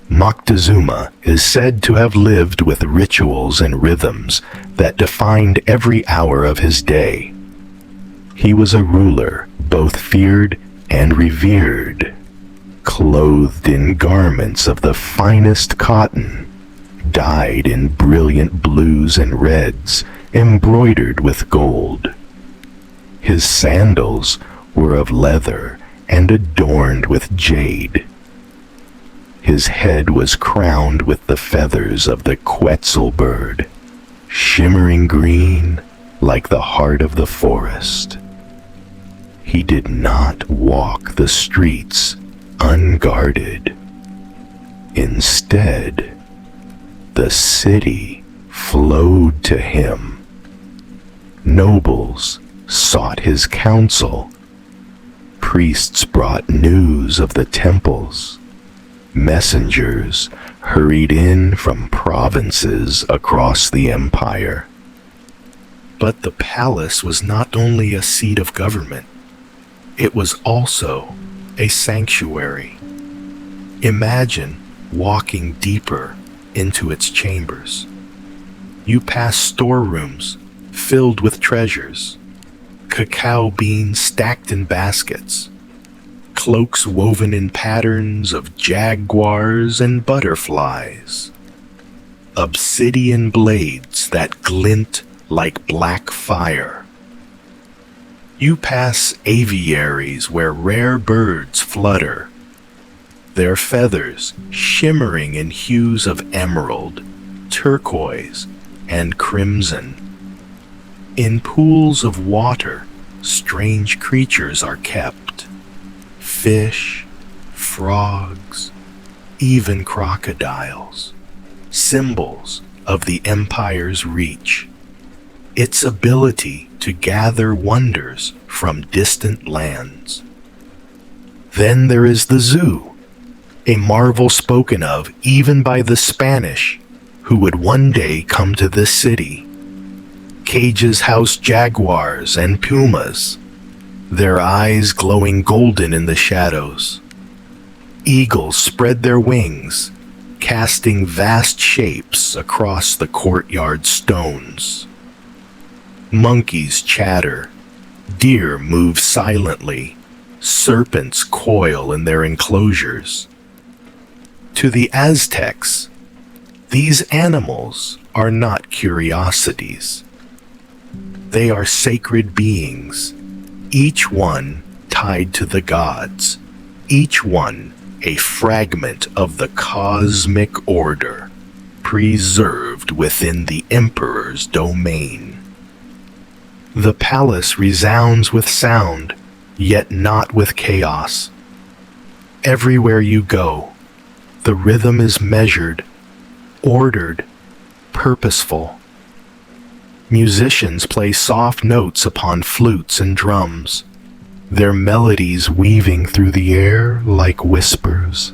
Moctezuma is said to have lived with rituals and rhythms that defined every hour of his day. He was a ruler both feared and revered, clothed in garments of the finest cotton, dyed in brilliant blues and reds, embroidered with gold. His sandals were of leather and adorned with jade. His head was crowned with the feathers of the quetzal bird, shimmering green like the heart of the forest. He did not walk the streets unguarded. Instead, the city flowed to him. Nobles sought his counsel. Priests brought news of the temples. Messengers hurried in from provinces across the empire. But the palace was not only a seat of government, it was also a sanctuary. Imagine walking deeper into its chambers. You pass storerooms filled with treasures, cacao beans stacked in baskets, cloaks woven in patterns of jaguars and butterflies, obsidian blades that glint like black fire. You pass aviaries where rare birds flutter, their feathers shimmering in hues of emerald, turquoise, and crimson. In pools of water strange creatures are kept. Fish, frogs, even crocodiles. Symbols of the empire's reach. Its ability to gather wonders from distant lands. Then there is the zoo, a marvel spoken of even by the Spanish, who would one day come to this city. Cages house jaguars and pumas, their eyes glowing golden in the shadows. Eagles spread their wings, casting vast shapes across the courtyard stones. Monkeys chatter, deer move silently, serpents coil in their enclosures. To the Aztecs, these animals are not curiosities. They are sacred beings, each one tied to the gods, each one a fragment of the cosmic order, preserved within the emperor's domain. The palace resounds with sound, yet not with chaos. Everywhere you go, the rhythm is measured, ordered, purposeful. Musicians play soft notes upon flutes and drums, their melodies weaving through the air like whispers.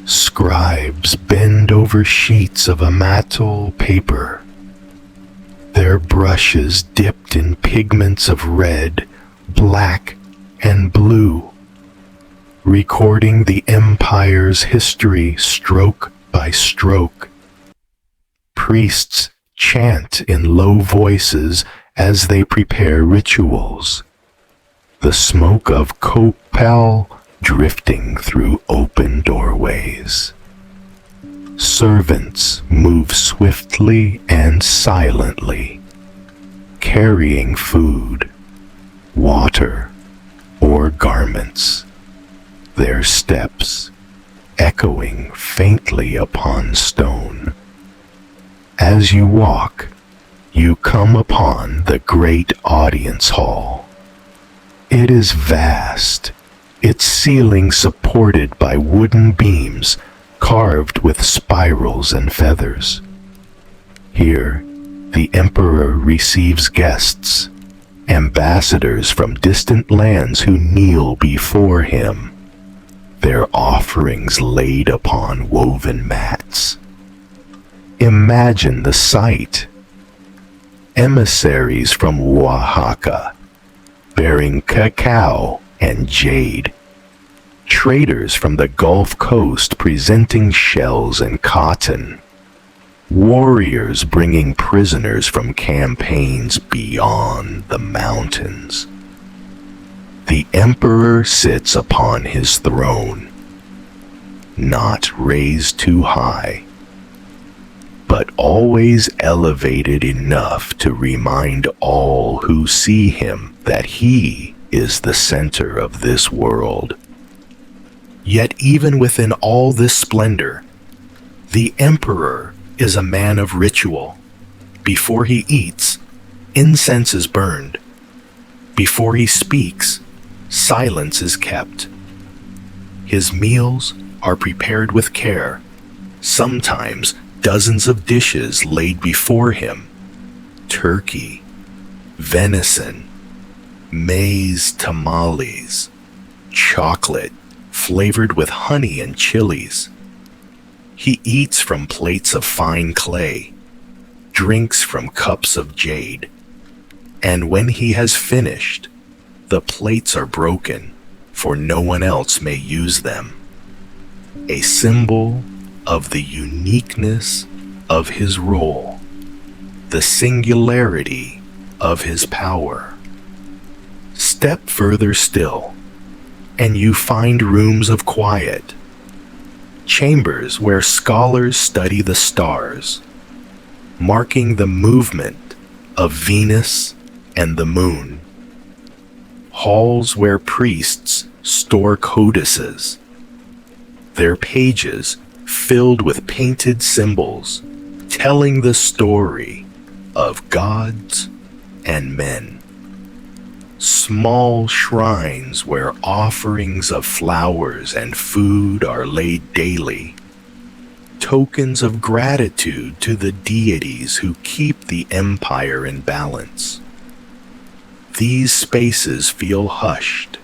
Scribes bend over sheets of amatyl paper, their brushes dipped in pigments of red, black, and blue, recording the empire's history stroke by stroke. Priests chant in low voices as they prepare rituals, the smoke of copal drifting through open doorways. Servants move swiftly and silently, carrying food, water, or garments, their steps echoing faintly upon stone. As you walk, you come upon the great audience hall. It is vast, its ceiling supported by wooden beams carved with spirals and feathers. Here, the emperor receives guests, ambassadors from distant lands who kneel before him, their offerings laid upon woven mats. Imagine the sight. Emissaries from Oaxaca, bearing cacao and jade. Traders from the Gulf Coast presenting shells and cotton. Warriors bringing prisoners from campaigns beyond the mountains. The emperor sits upon his throne, not raised too high, but always elevated enough to remind all who see him that he is the center of this world. Yet even within all this splendor, the emperor is a man of ritual. Before he eats, incense is burned. Before he speaks, silence is kept. His meals are prepared with care, sometimes dozens of dishes laid before him. Turkey, venison, maize tamales, chocolate flavored with honey and chilies. He eats from plates of fine clay, drinks from cups of jade, and when he has finished, the plates are broken, for no one else may use them. A symbol of the uniqueness of his role, the singularity of his power. Step further still, and you find rooms of quiet, chambers where scholars study the stars, marking the movement of Venus and the moon. Halls where priests store codices, their pages filled with painted symbols telling the story of gods and men. Small shrines where offerings of flowers and food are laid daily, tokens of gratitude to the deities who keep the empire in balance. These spaces feel hushed,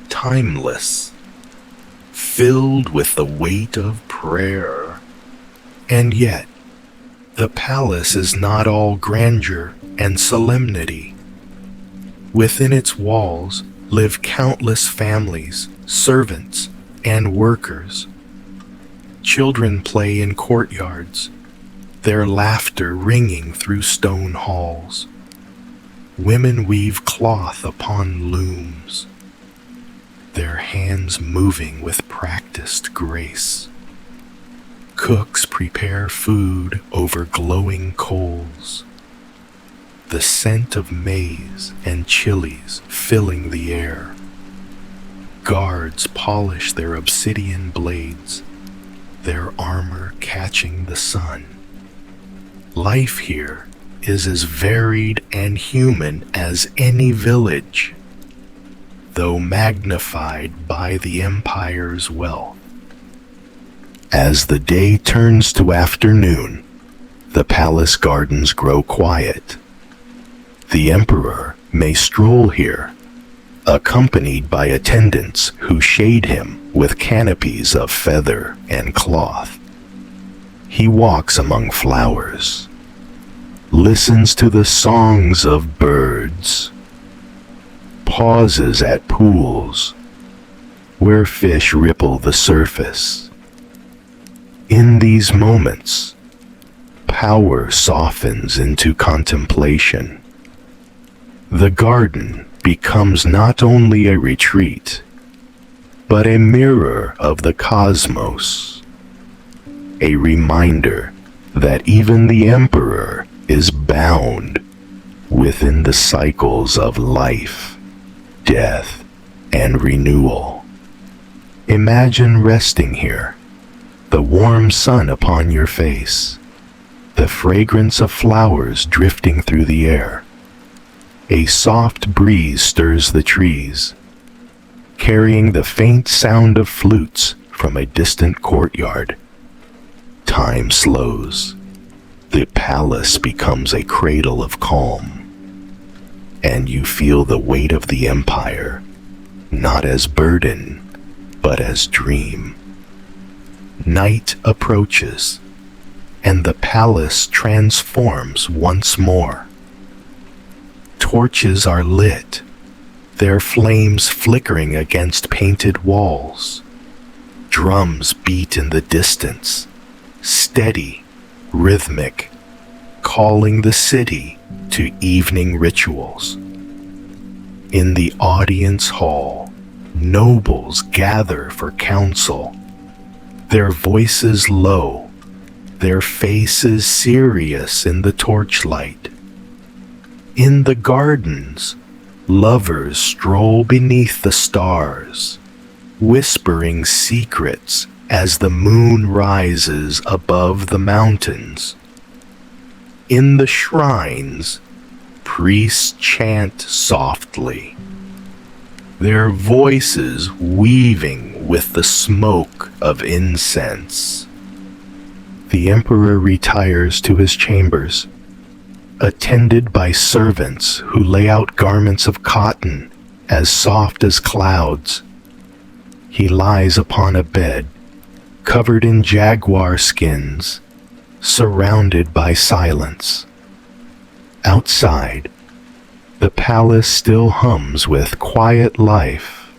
timeless, filled with the weight of prayer. And yet, the palace is not all grandeur and solemnity. Within its walls live countless families, servants, and workers. Children play in courtyards, their laughter ringing through stone halls. Women weave cloth upon looms, their hands moving with practiced grace. Cooks prepare food over glowing coals, the scent of maize and chilies filling the air. Guards polish their obsidian blades, their armor catching the sun. Life here is as varied and human as any village, though magnified by the empire's wealth. As the day turns to afternoon, the palace gardens grow quiet. The emperor may stroll here, accompanied by attendants who shade him with canopies of feather and cloth. He walks among flowers, listens to the songs of birds, pauses at pools where fish ripple the surface. In these moments, power softens into contemplation. The garden becomes not only a retreat, but a mirror of the cosmos, a reminder that even the emperor is bound within the cycles of life, death, and renewal. Imagine resting here, the warm sun upon your face, the fragrance of flowers drifting through the air. A soft breeze stirs the trees, carrying the faint sound of flutes from a distant courtyard. Time slows. The palace becomes a cradle of calm, and you feel the weight of the empire, not as burden, but as dream. Night approaches, and the palace transforms once more. Torches are lit, their flames flickering against painted walls. Drums beat in the distance, steady, rhythmic, calling the city to evening rituals. In the audience hall, nobles gather for council, their voices low, their faces serious in the torchlight. In the gardens, lovers stroll beneath the stars, whispering secrets as the moon rises above the mountains. In the shrines, priests chant softly, their voices weaving with the smoke of incense. The emperor retires to his chambers, attended by servants who lay out garments of cotton as soft as clouds. He lies upon a bed, covered in jaguar skins, surrounded by silence. Outside, the palace still hums with quiet life,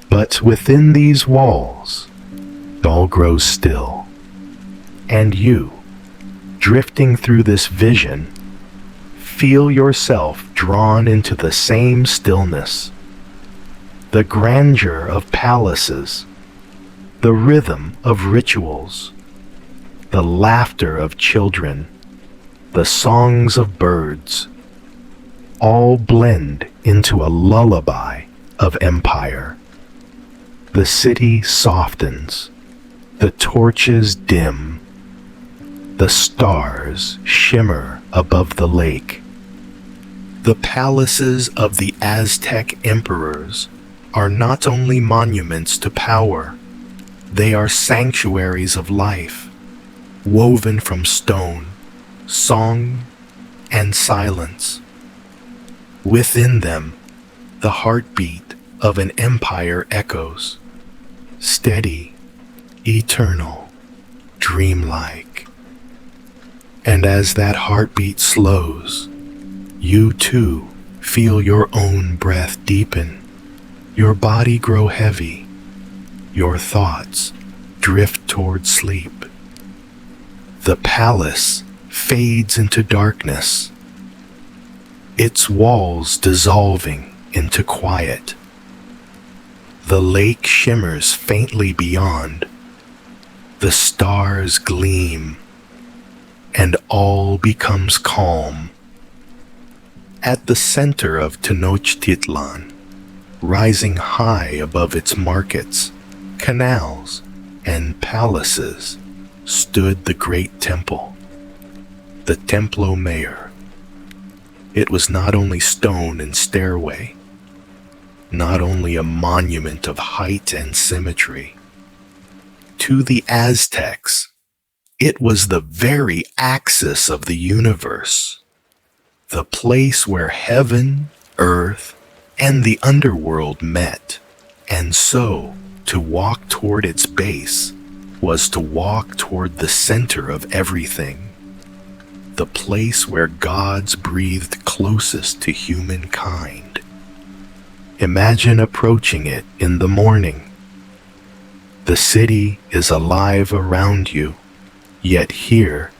but within these walls, all grows still. And you, drifting through this vision, feel yourself drawn into the same stillness. The grandeur of palaces, the rhythm of rituals, the laughter of children, the songs of birds, all blend into a lullaby of empire. The city softens, the torches dim, the stars shimmer above the lake. The palaces of the Aztec emperors are not only monuments to power, they are sanctuaries of life, woven from stone, song, and silence. Within them, the heartbeat of an empire echoes, steady, eternal, dreamlike. And as that heartbeat slows, you too feel your own breath deepen, your body grow heavy, your thoughts drift toward sleep. The palace fades into darkness, its walls dissolving into quiet. The lake shimmers faintly beyond, the stars gleam, and all becomes calm. At the center of Tenochtitlán, rising high above its markets, canals, and palaces, stood the great temple, the Templo Mayor. It was not only stone and stairway, not only a monument of height and symmetry. To the Aztecs, it was the very axis of the universe, the place where heaven, earth, and the underworld met. And so, to walk toward its base was to walk toward the center of everything, the place where gods breathed closest to humankind. Imagine approaching it in the morning. The city is alive around you, yet here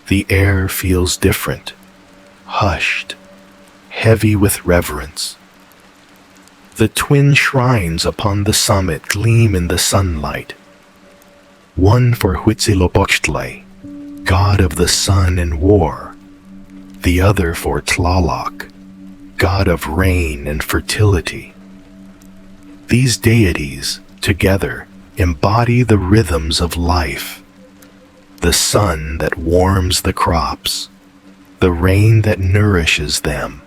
the air feels different, hushed, heavy with reverence. The twin shrines upon the summit gleam in the sunlight. One for Huitzilopochtli, god of the sun and war, the other for Tlaloc, god of rain and fertility. These deities, together, embody the rhythms of life, the sun that warms the crops, the rain that nourishes them,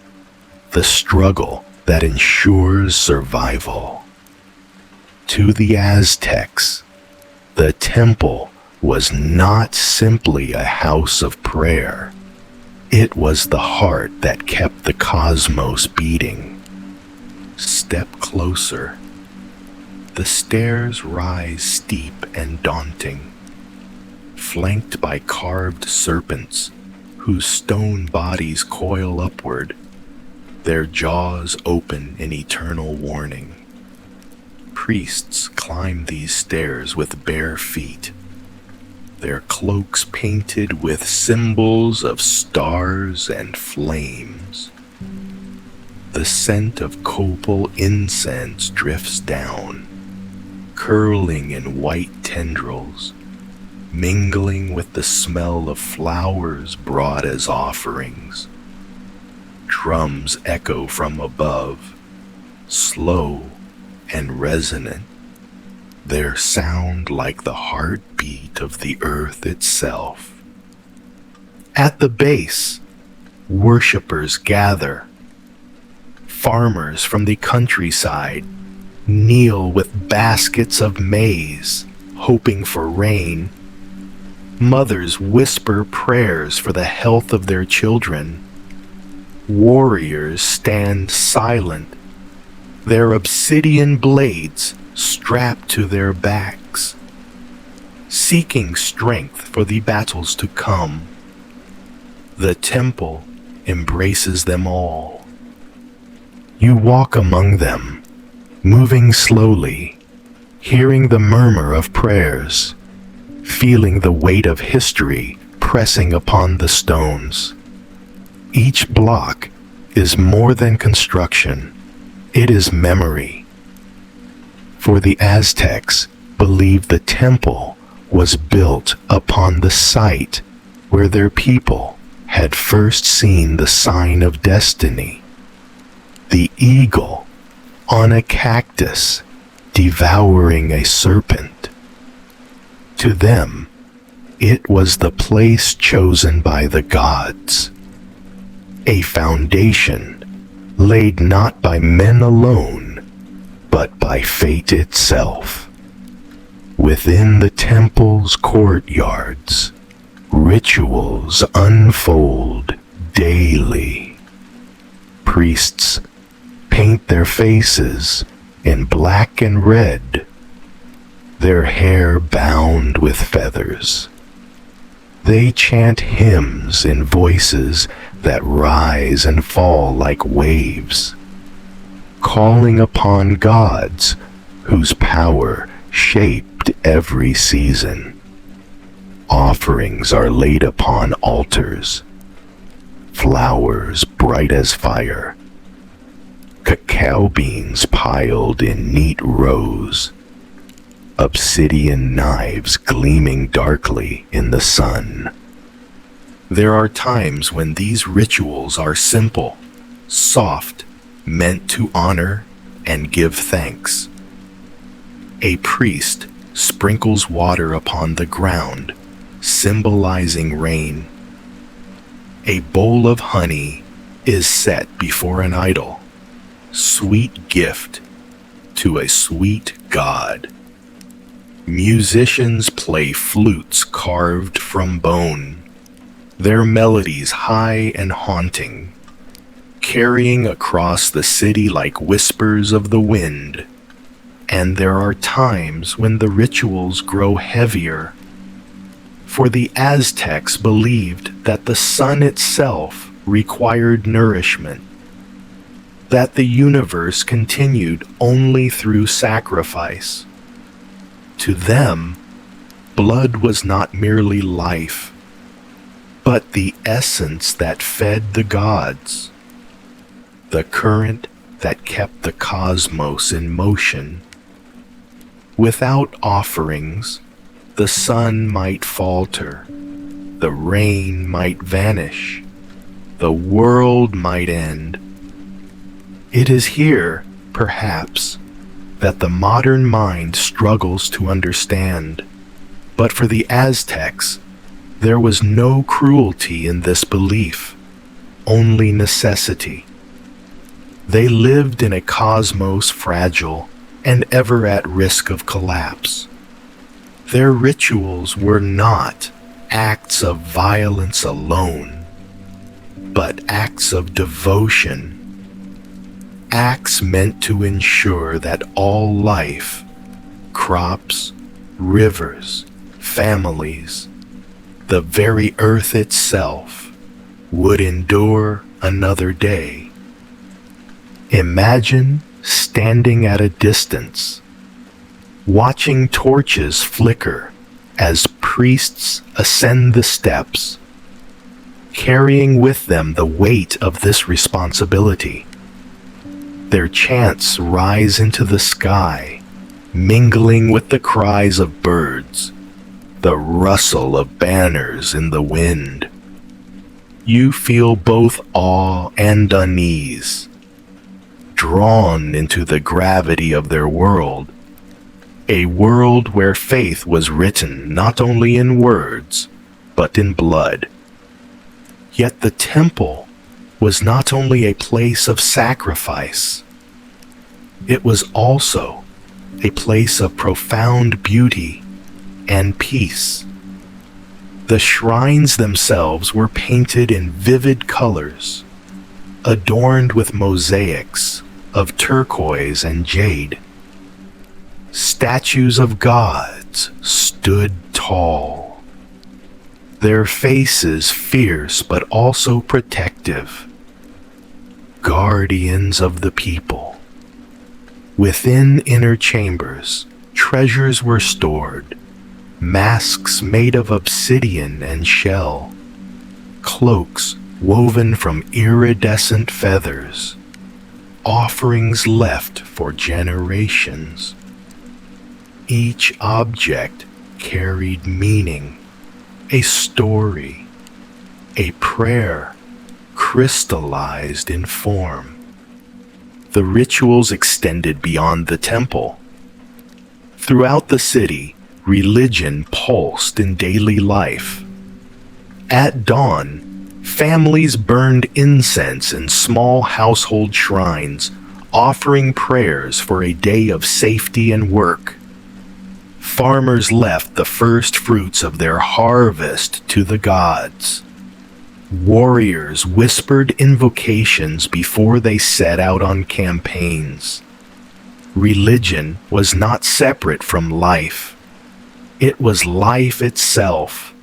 the struggle that ensures survival. To the Aztecs, the temple was not simply a house of prayer. It was the heart that kept the cosmos beating. Step closer. The stairs rise steep and daunting, flanked by carved serpents whose stone bodies coil upward, their jaws open in eternal warning. Priests climb these stairs with bare feet, their cloaks painted with symbols of stars and flames. The scent of copal incense drifts down, curling in white tendrils, mingling with the smell of flowers brought as offerings. Drums echo from above, slow and resonant, their sound like the heartbeat of the earth itself. At the base, worshippers gather. Farmers from the countryside kneel with baskets of maize, hoping for rain. Mothers whisper prayers for the health of their children. Warriors stand silent, their obsidian blades strapped to their backs, seeking strength for the battles to come. The temple embraces them all. You walk among them, moving slowly, hearing the murmur of prayers, feeling the weight of history pressing upon the stones. Each block is more than construction, it is memory. For the Aztecs believed the temple was built upon the site where their people had first seen the sign of destiny, the eagle on a cactus devouring a serpent. To them, it was the place chosen by the gods, a foundation laid not by men alone, but by fate itself. Within the temple's courtyards, rituals unfold daily. Priests paint their faces in black and red, their hair bound with feathers. They chant hymns in voices that rise and fall like waves, calling upon gods whose power shaped every season. Offerings are laid upon altars, flowers bright as fire, cacao beans piled in neat rows, obsidian knives gleaming darkly in the sun. There are times when these rituals are simple, soft, meant to honor and give thanks. A priest sprinkles water upon the ground, symbolizing rain. A bowl of honey is set before an idol, sweet gift to a sweet god. Musicians play flutes carved from bone, their melodies high and haunting, carrying across the city like whispers of the wind. And there are times when the rituals grow heavier, for the Aztecs believed that the sun itself required nourishment, that the universe continued only through sacrifice. To them, blood was not merely life, but the essence that fed the gods, the current that kept the cosmos in motion. Without offerings, the sun might falter, the rain might vanish, the world might end. It is here, perhaps, that the modern mind struggles to understand. But for the Aztecs, there was no cruelty in this belief, only necessity. They lived in a cosmos fragile and ever at risk of collapse. Their rituals were not acts of violence alone, but acts of devotion, acts meant to ensure that all life, crops, rivers, families, the very earth itself, would endure another day. Imagine standing at a distance, watching torches flicker as priests ascend the steps, carrying with them the weight of this responsibility. Their chants rise into the sky, mingling with the cries of birds, the rustle of banners in the wind. You feel both awe and unease, drawn into the gravity of their world, a world where faith was written not only in words, but in blood. Yet the temple was not only a place of sacrifice, it was also a place of profound beauty and peace. The shrines themselves were painted in vivid colors, adorned with mosaics of turquoise and jade. Statues of gods stood tall, their faces fierce but also protective, guardians of the people. Within inner chambers, treasures were stored, masks made of obsidian and shell, cloaks woven from iridescent feathers, offerings left for generations. Each object carried meaning, a story, a prayer crystallized in form. The rituals extended beyond the temple. Throughout the city, religion pulsed in daily life. At dawn, Families burned incense in small household shrines, offering prayers for a day of safety and work. Farmers left the first fruits of their harvest to the gods. Warriors whispered invocations before they set out on campaigns. Religion was not separate from life. It was life itself,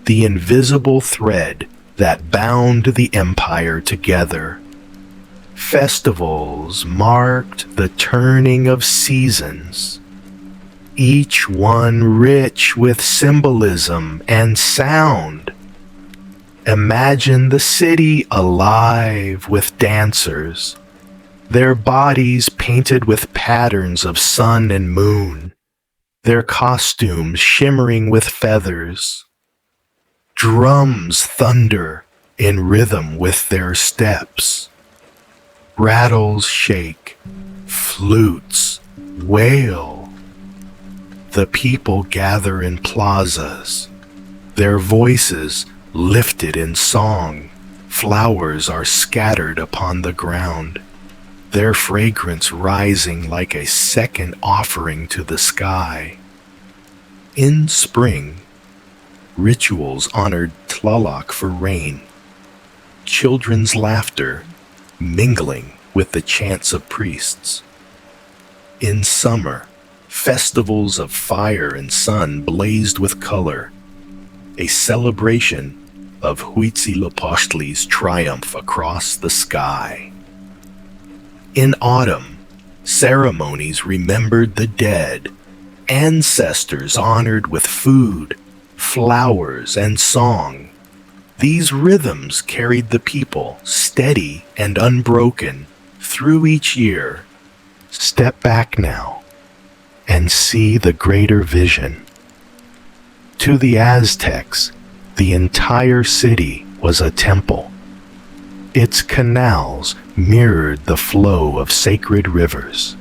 the invisible thread that bound the empire together. Festivals marked the turning of seasons, each one rich with symbolism and sound. Imagine the city alive with dancers, their bodies painted with patterns of sun and moon, their costumes shimmering with feathers. Drums thunder in rhythm with their steps. Rattles shake, flutes wail. The people gather in plazas, their voices lifted in song. Flowers are scattered upon the ground, their fragrance rising like a second offering to the sky. In spring, rituals honored Tlaloc for rain, children's laughter mingling with the chants of priests. In summer, festivals of fire and sun blazed with color, a celebration of Huitzilopochtli's triumph across the sky. In autumn, ceremonies remembered the dead, ancestors honored with food, flowers, and song. These rhythms carried the people steady and unbroken through each year. Step back now and see the greater vision. To the Aztecs, the entire city was a temple. Its canals mirrored the flow of sacred rivers.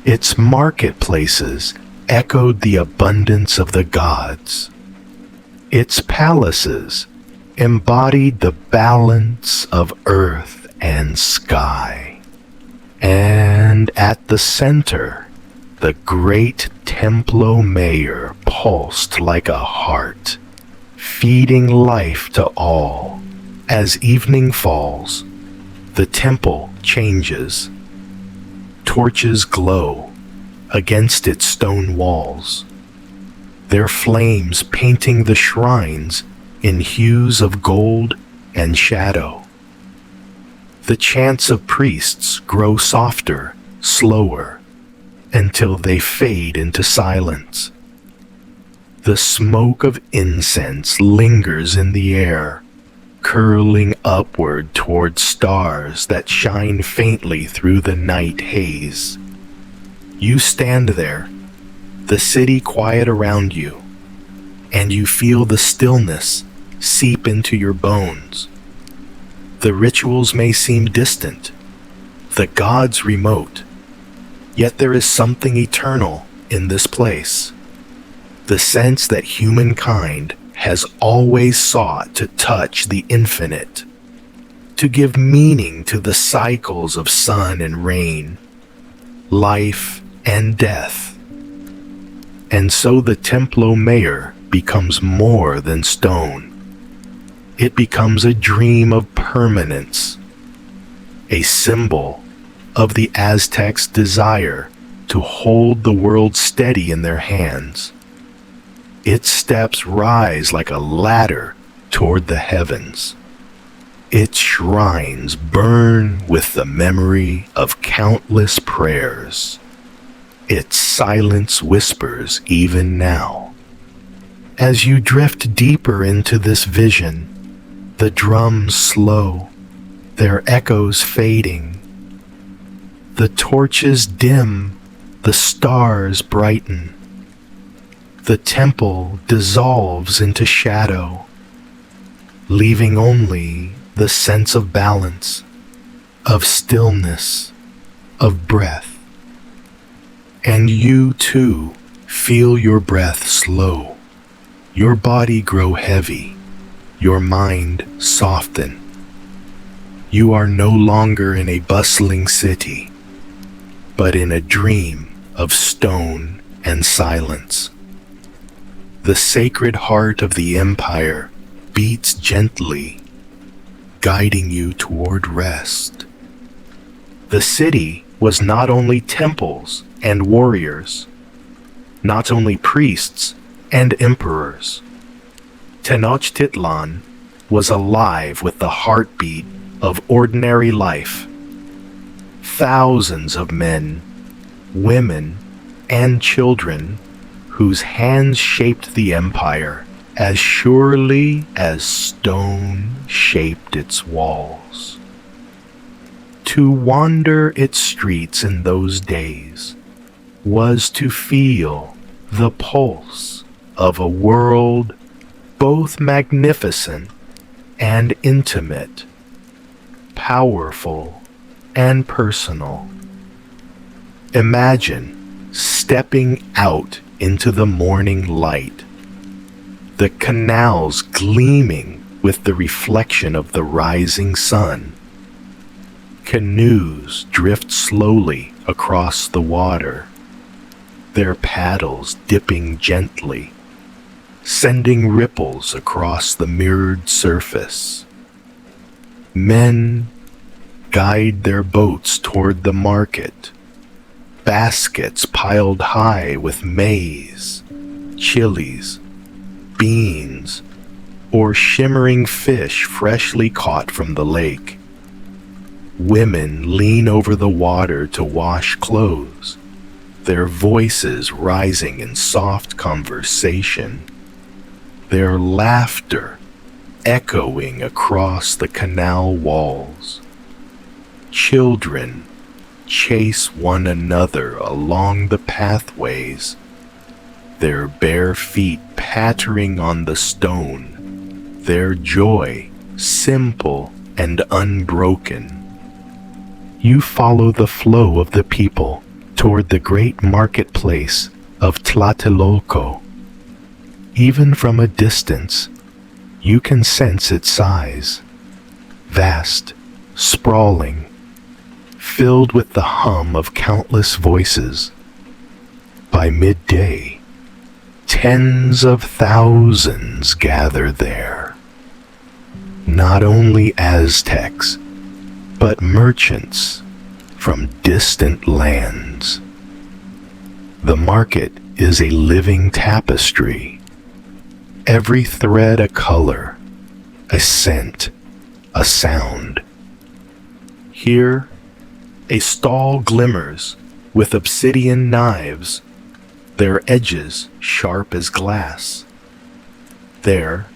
Its marketplaces echoed the abundance of the gods. Its palaces embodied the balance of earth and sky. And at the center, the great Templo Mayor pulsed like a heart, feeding life to all. As evening falls, the temple changes. Torches glow against its stone walls, their flames painting the shrines in hues of gold and shadow. The chants of priests grow softer, slower, until they fade into silence. The smoke of incense lingers in the air, curling upward toward stars that shine faintly through the night haze. You stand there, the city quiet around you, and you feel the stillness seep into your bones. The rituals may seem distant, the gods remote, yet there is something eternal in this place. The sense that humankind has always sought to touch the infinite, to give meaning to the cycles of sun and rain, life and death. And so the Templo Mayor becomes more than stone. It becomes a dream of permanence, a symbol of the Aztecs' desire to hold the world steady in their hands. Its steps rise like a ladder toward the heavens. Its shrines burn with the memory of countless prayers. Its silence whispers even now. As you drift deeper into this vision, the drums slow, their echoes fading. The torches dim, the stars brighten. The temple dissolves into shadow, leaving only the sense of balance, of stillness, of breath. And you too feel your breath slow, your body grow heavy, your mind soften. You are no longer in a bustling city, but in a dream of stone and silence. The sacred heart of the empire beats gently, guiding you toward rest. The city was not only temples and warriors, not only priests and emperors. Tenochtitlan was alive with the heartbeat of ordinary life. Thousands of men, women, and children whose hands shaped the empire as surely as stone shaped its walls. To wander its streets in those days was to feel the pulse of a world both magnificent and intimate, powerful and personal. Imagine stepping out into the morning light, the canals gleaming with the reflection of the rising sun. Canoes drift slowly across the water, their paddles dipping gently, sending ripples across the mirrored surface. Men guide their boats toward the market, baskets piled high with maize, chilies, beans, or shimmering fish freshly caught from the lake. Women lean over the water to wash clothes, their voices rising in soft conversation, their laughter echoing across the canal walls. Children chase one another along the pathways, their bare feet pattering on the stone, their joy simple and unbroken. You follow the flow of the people toward the great marketplace of Tlatelolco. Even from a distance, you can sense its size, vast, sprawling, filled with the hum of countless voices. By midday, tens of thousands gather there. Not only Aztecs, but merchants from distant lands. The market is a living tapestry, every thread a color, a scent, a sound. Here, a stall glimmers with obsidian knives, their edges sharp as glass. There,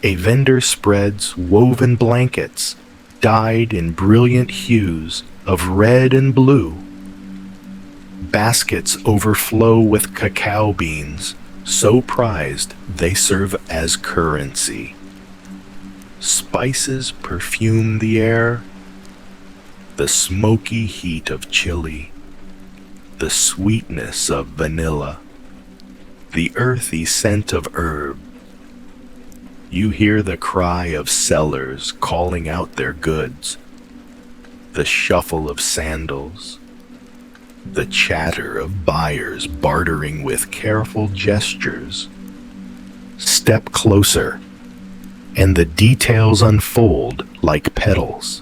a vendor spreads woven blankets dyed in brilliant hues of red and blue. Baskets overflow with cacao beans, so prized they serve as currency. Spices perfume the air, the smoky heat of chili, the sweetness of vanilla, the earthy scent of herb. You hear the cry of sellers calling out their goods, the shuffle of sandals, the chatter of buyers bartering with careful gestures. Step closer, and the details unfold like petals.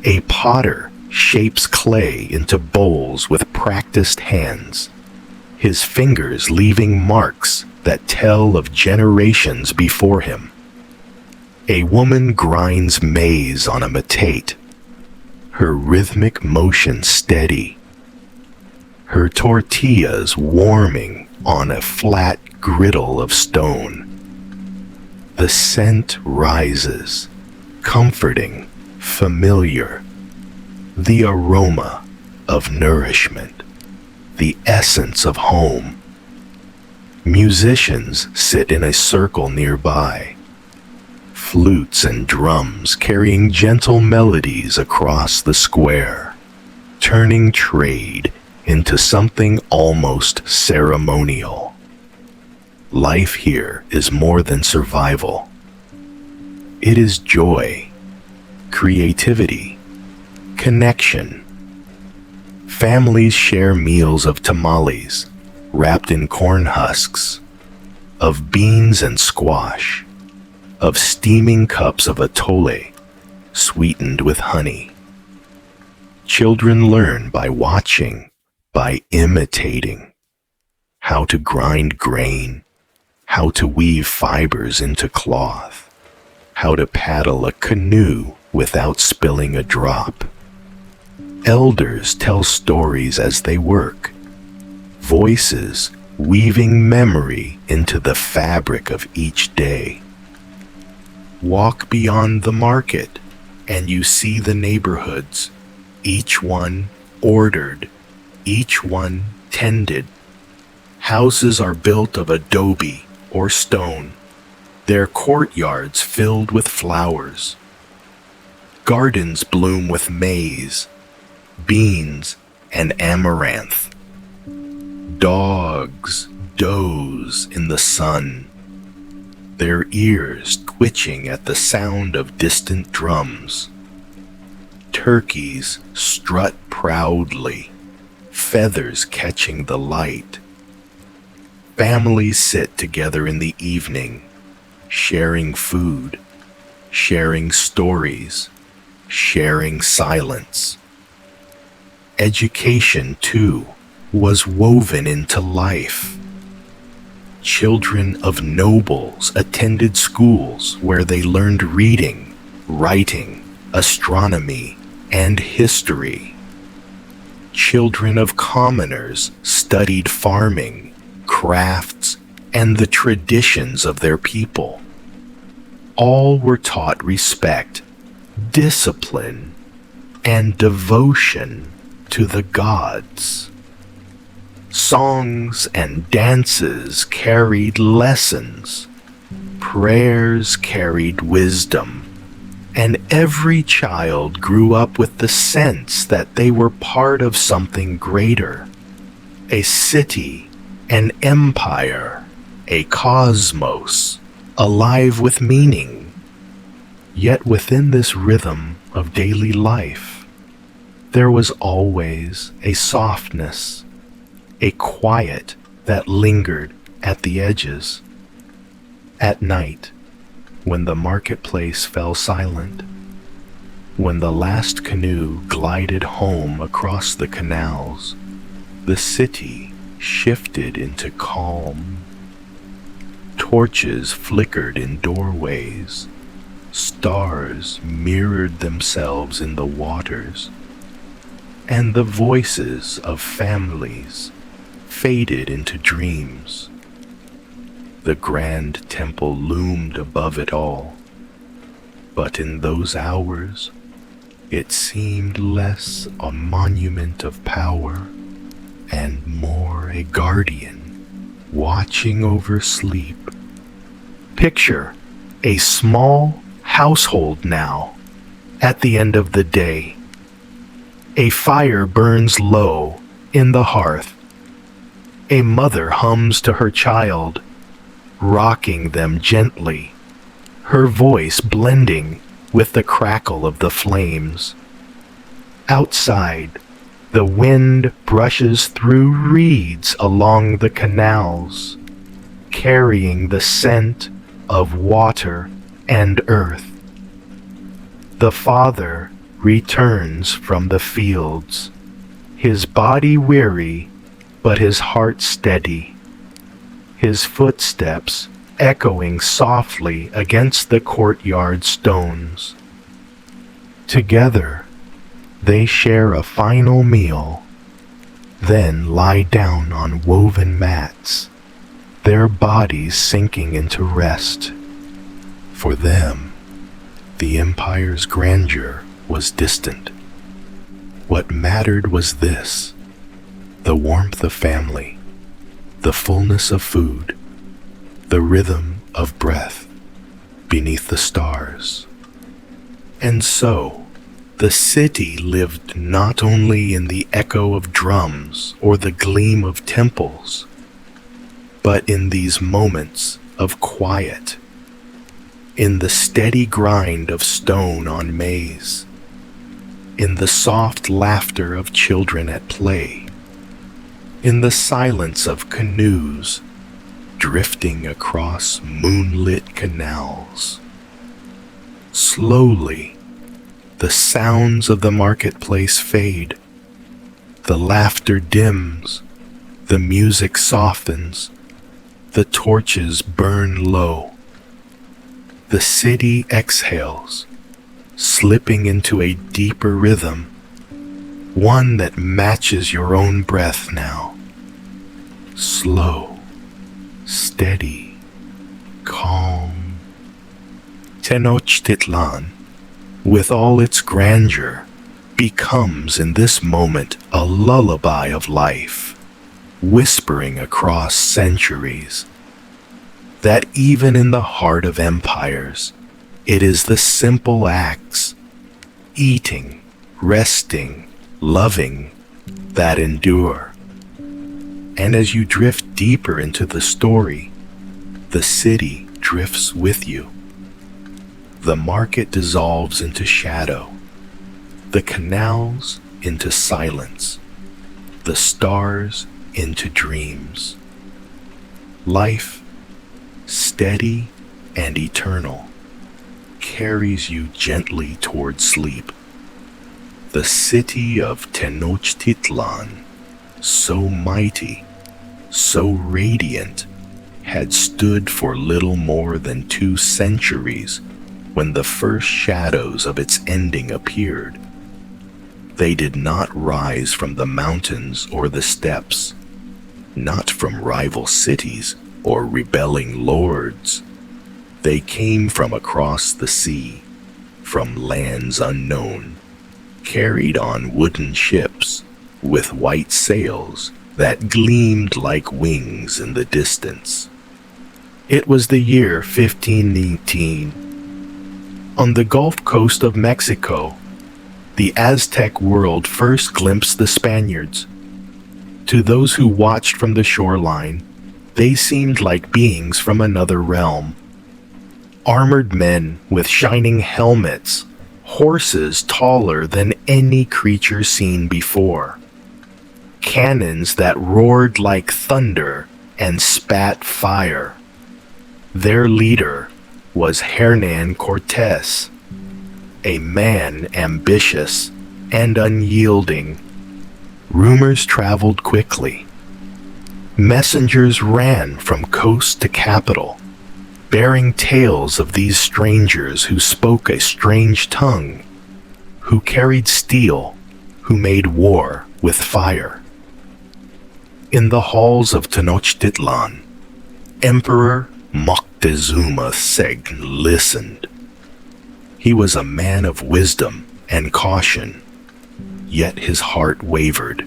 A potter shapes clay into bowls with practiced hands, his fingers leaving marks that tell of generations before him. A woman grinds maize on a metate, her rhythmic motion steady, her tortillas warming on a flat griddle of stone. The scent rises, comforting, familiar, the aroma of nourishment, the essence of home. Musicians sit in a circle nearby, flutes and drums carrying gentle melodies across the square, turning trade into something almost ceremonial. Life here is more than survival. It is joy, creativity, connection. Families share meals of tamales wrapped in corn husks, of beans and squash, of steaming cups of atole sweetened with honey. Children learn by watching, by imitating, how to grind grain, how to weave fibers into cloth, how to paddle a canoe without spilling a drop. Elders tell stories as they work, voices weaving memory into the fabric of each day. Walk beyond the market, and you see the neighborhoods, each one ordered, each one tended. Houses are built of adobe or stone, their courtyards filled with flowers. Gardens bloom with maize, beans, and amaranth. Dogs doze in the sun, their ears twitching at the sound of distant drums. Turkeys strut proudly, feathers catching the light. Families sit together in the evening, sharing food, sharing stories, sharing silence. Education, too, was woven into life. Children of nobles attended schools where they learned reading, writing, astronomy, and history. Children of commoners studied farming, crafts, and the traditions of their people. All were taught respect, discipline, and devotion to the gods. Songs and dances carried lessons, prayers carried wisdom, and every child grew up with the sense that they were part of something greater, a city, an empire, a cosmos, alive with meaning. Yet within this rhythm of daily life, there was always a softness, a quiet that lingered at the edges. At night, when the marketplace fell silent, when the last canoe glided home across the canals, the city shifted into calm. Torches flickered in doorways, stars mirrored themselves in the waters, and the voices of families faded into dreams. The grand temple loomed above it all, but in those hours it seemed less a monument of power and more a guardian watching over sleep. Picture a small household now at the end of the day. A fire burns low in the hearth. A mother hums to her child, rocking them gently, her voice blending with the crackle of the flames. Outside, the wind brushes through reeds along the canals, carrying the scent of water and earth. The father returns from the fields, his body weary, but his heart steady, his footsteps echoing softly against the courtyard stones. Together, they share a final meal, then lie down on woven mats, their bodies sinking into rest. For them, the empire's grandeur was distant. What mattered was this: the warmth of family, the fullness of food, the rhythm of breath beneath the stars. And so, the city lived not only in the echo of drums or the gleam of temples, but in these moments of quiet, in the steady grind of stone on maize, in the soft laughter of children at play, in the silence of canoes drifting across moonlit canals. Slowly, the sounds of the marketplace fade. The laughter dims, the music softens, the torches burn low. The city exhales, slipping into a deeper rhythm, one that matches your own breath now. Slow, steady, calm. Tenochtitlán, with all its grandeur, becomes in this moment a lullaby of life, whispering across centuries, that even in the heart of empires, it is the simple acts, eating, resting, loving, that endure. And as you drift deeper into the story, the city drifts with you. The market dissolves into shadow, the canals into silence, the stars into dreams. Life, steady and eternal, carries you gently toward sleep. The city of Tenochtitlán, so mighty, so radiant, had stood for little more than 2 centuries when the first shadows of its ending appeared. They did not rise from the mountains or the steppes, not from rival cities or rebelling lords. They came from across the sea, from lands unknown, carried on wooden ships with white sails that gleamed like wings in the distance. It was the year 1518. On the Gulf Coast of Mexico, the Aztec world first glimpsed the Spaniards. To those who watched from the shoreline, they seemed like beings from another realm. Armored men with shining helmets, horses taller than any creature seen before, cannons that roared like thunder and spat fire. Their leader was Hernán Cortés, a man ambitious and unyielding. Rumors traveled quickly. Messengers ran from coast to capital, bearing tales of these strangers who spoke a strange tongue, who carried steel, who made war with fire. In the halls of Tenochtitlán, Emperor Moctezuma II listened. He was a man of wisdom and caution, yet his heart wavered.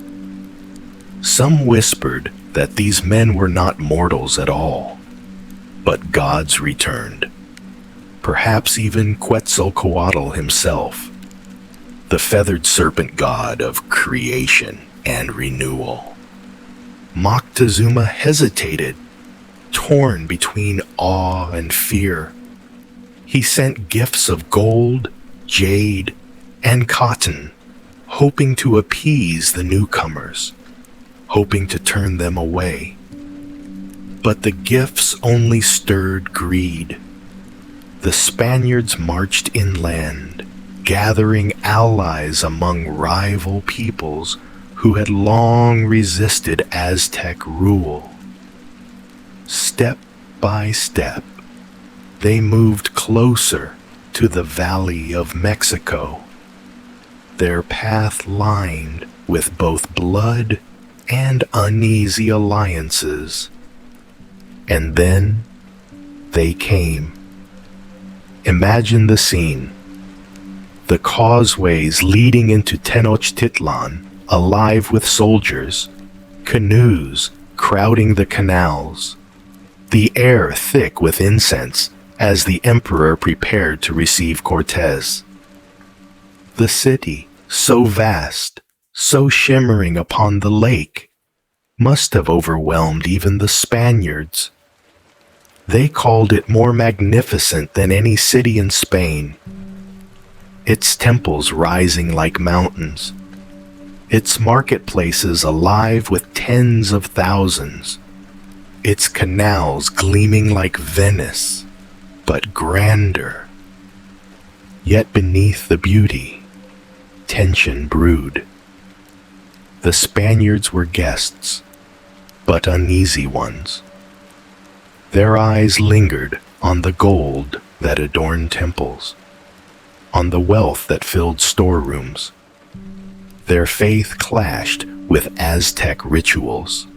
Some whispered that these men were not mortals at all, but gods returned, perhaps even Quetzalcoatl himself, the feathered serpent god of creation and renewal. Moctezuma hesitated, torn between awe and fear. He sent gifts of gold, jade, and cotton, hoping to appease the newcomers, hoping to turn them away. But the gifts only stirred greed. The Spaniards marched inland, gathering allies among rival peoples who had long resisted Aztec rule. Step by step, they moved closer to the Valley of Mexico, their path lined with both blood and uneasy alliances. And then they came. Imagine the scene. The causeways leading into Tenochtitlán alive with soldiers, canoes crowding the canals, the air thick with incense as the emperor prepared to receive Cortés. The city, so vast, so shimmering upon the lake, must have overwhelmed even the Spaniards. They called it more magnificent than any city in Spain, its temples rising like mountains, its marketplaces alive with tens of thousands, its canals gleaming like Venice, but grander. Yet beneath the beauty, tension brewed. The Spaniards were guests, but uneasy ones. Their eyes lingered on the gold that adorned temples, on the wealth that filled storerooms. Their faith clashed with Aztec rituals.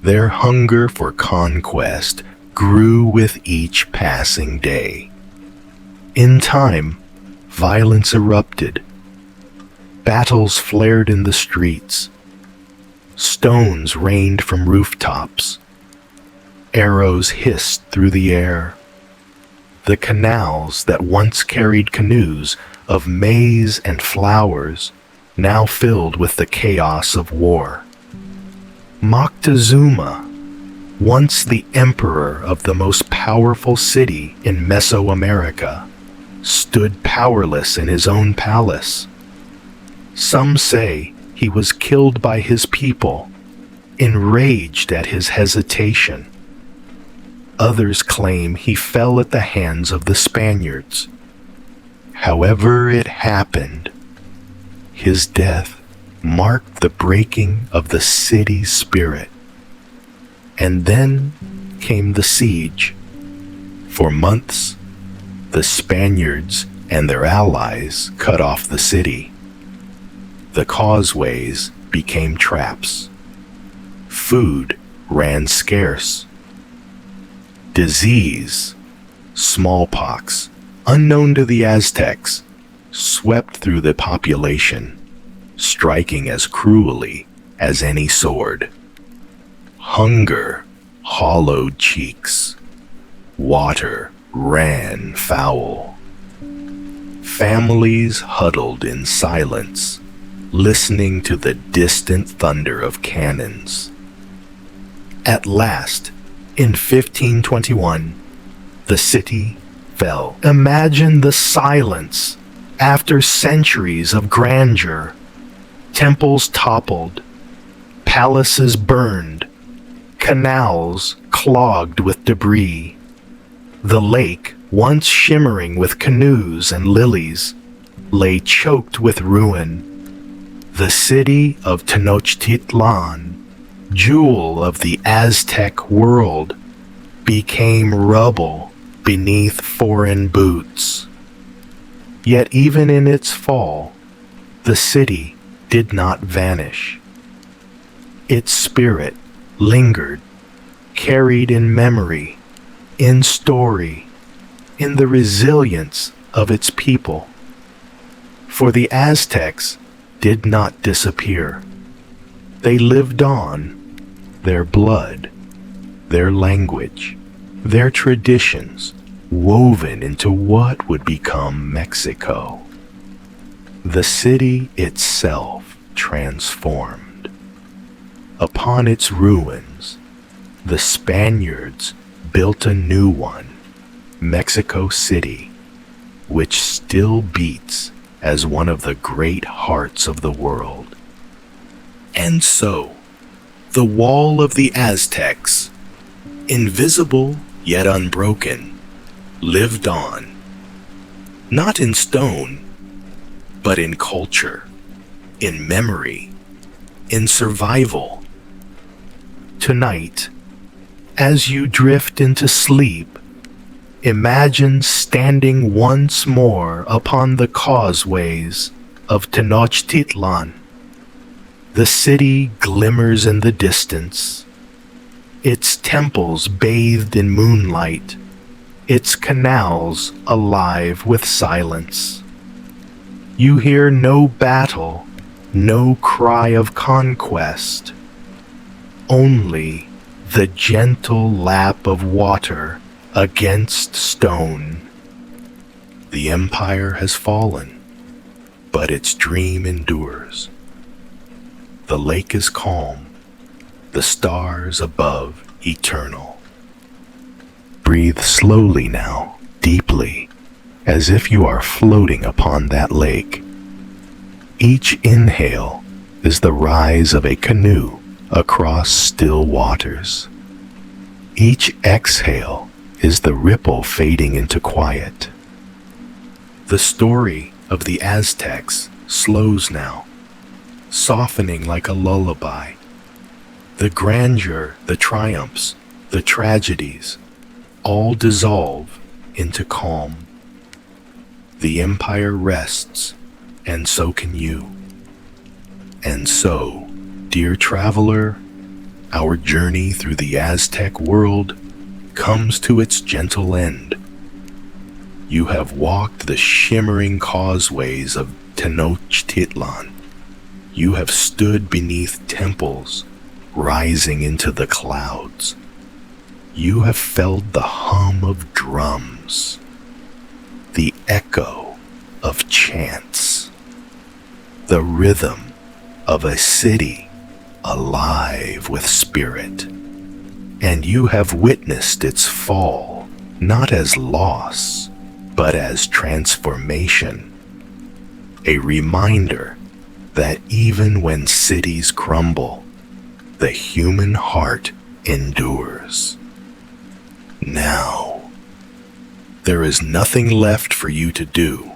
Their hunger for conquest grew with each passing day. In time, violence erupted. Battles flared in the streets. Stones rained from rooftops. Arrows hissed through the air. The canals that once carried canoes of maize and flowers now filled with the chaos of war. Moctezuma, once the emperor of the most powerful city in Mesoamerica, stood powerless in his own palace. Some say he was killed by his people, enraged at his hesitation. Others claim he fell at the hands of the Spaniards. However it happened, his death marked the breaking of the city's spirit. And then came the siege. For months, the Spaniards and their allies cut off the city. The causeways became traps. Food ran scarce. Disease, smallpox, unknown to the Aztecs, swept through the population, striking as cruelly as any sword. Hunger hollowed cheeks. Water ran foul. Families huddled in silence, listening to the distant thunder of cannons. At last, in 1521, the city fell. Imagine the silence after centuries of grandeur. Temples toppled, palaces burned, canals clogged with debris. The lake, once shimmering with canoes and lilies, lay choked with ruin. The city of Tenochtitlán, jewel of the Aztec world, became rubble beneath foreign boots. Yet even in its fall, the city did not vanish. Its spirit lingered, carried in memory, in story, in the resilience of its people. For the Aztecs did not disappear. They lived on, their blood, their language, their traditions woven into what would become Mexico. The city itself transformed. Upon its ruins, the Spaniards built a new one, Mexico City, which still beats as one of the great hearts of the world. And so, the wall of the Aztecs, invisible yet unbroken, lived on, not in stone, but in culture, in memory, in survival. Tonight, as you drift into sleep, imagine standing once more upon the causeways of Tenochtitlan. The city glimmers in the distance, its temples bathed in moonlight, its canals alive with silence. You hear no battle, no cry of conquest, only the gentle lap of water against stone. The empire has fallen, but its dream endures. The lake is calm, the stars above eternal. Breathe slowly now, deeply, as if you are floating upon that lake. Each inhale is the rise of a canoe across still waters. Each exhale is the ripple fading into quiet. The story of the Aztecs slows now, softening like a lullaby. The grandeur, the triumphs, the tragedies, all dissolve into calm. The empire rests, and so can you. And so, dear traveler, our journey through the Aztec world comes to its gentle end. You have walked the shimmering causeways of Tenochtitlán. You have stood beneath temples rising into the clouds. You have felt the hum of drums, the echo of chants, the rhythm of a city alive with spirit. And you have witnessed its fall, not as loss, but as transformation. A reminder that even when cities crumble, the human heart endures. Now, there is nothing left for you to do.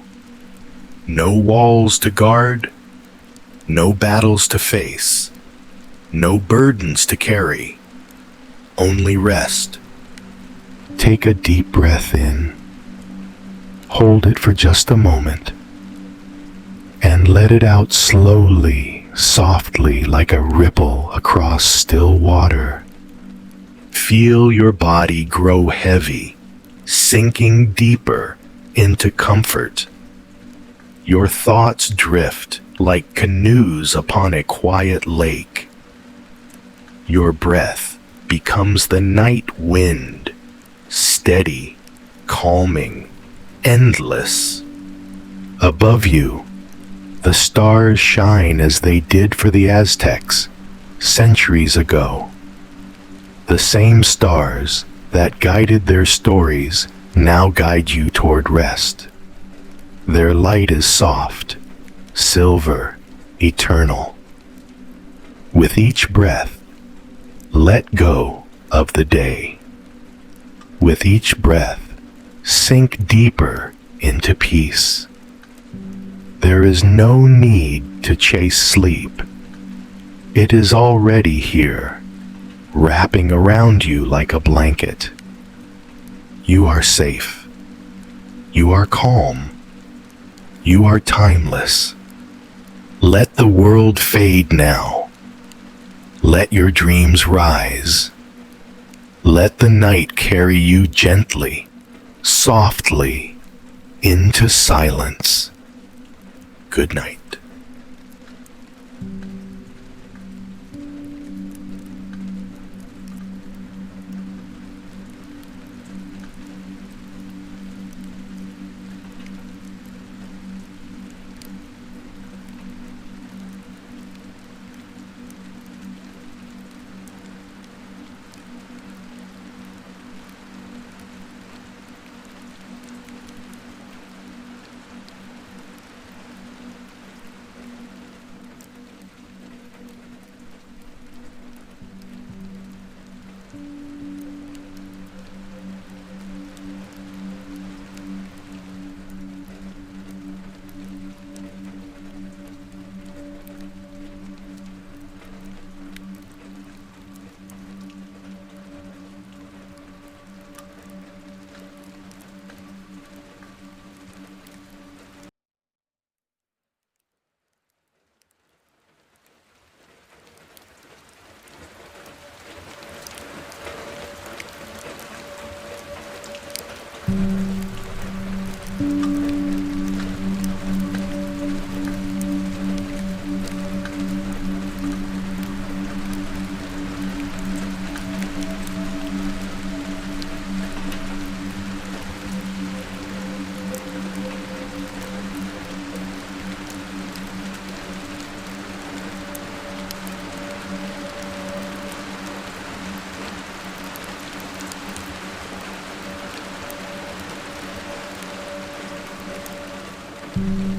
No walls to guard, no battles to face, no burdens to carry, only rest. Take a deep breath in, hold it for just a moment, and let it out slowly, softly, like a ripple across still water. Feel your body grow heavy, sinking deeper into comfort. Your thoughts drift like canoes upon a quiet lake. Your breath becomes the night wind, steady, calming, endless. Above you, the stars shine as they did for the Aztecs centuries ago. The same stars that guided their stories now guide you toward rest. Their light is soft, silver, eternal. With each breath, let go of the day. With each breath, sink deeper into peace. There is no need to chase sleep. It is already here, wrapping around you like a blanket. You are safe. You are calm. You are timeless. Let the world fade now. Let your dreams rise. Let the night carry you gently, softly, into silence. Good night. you.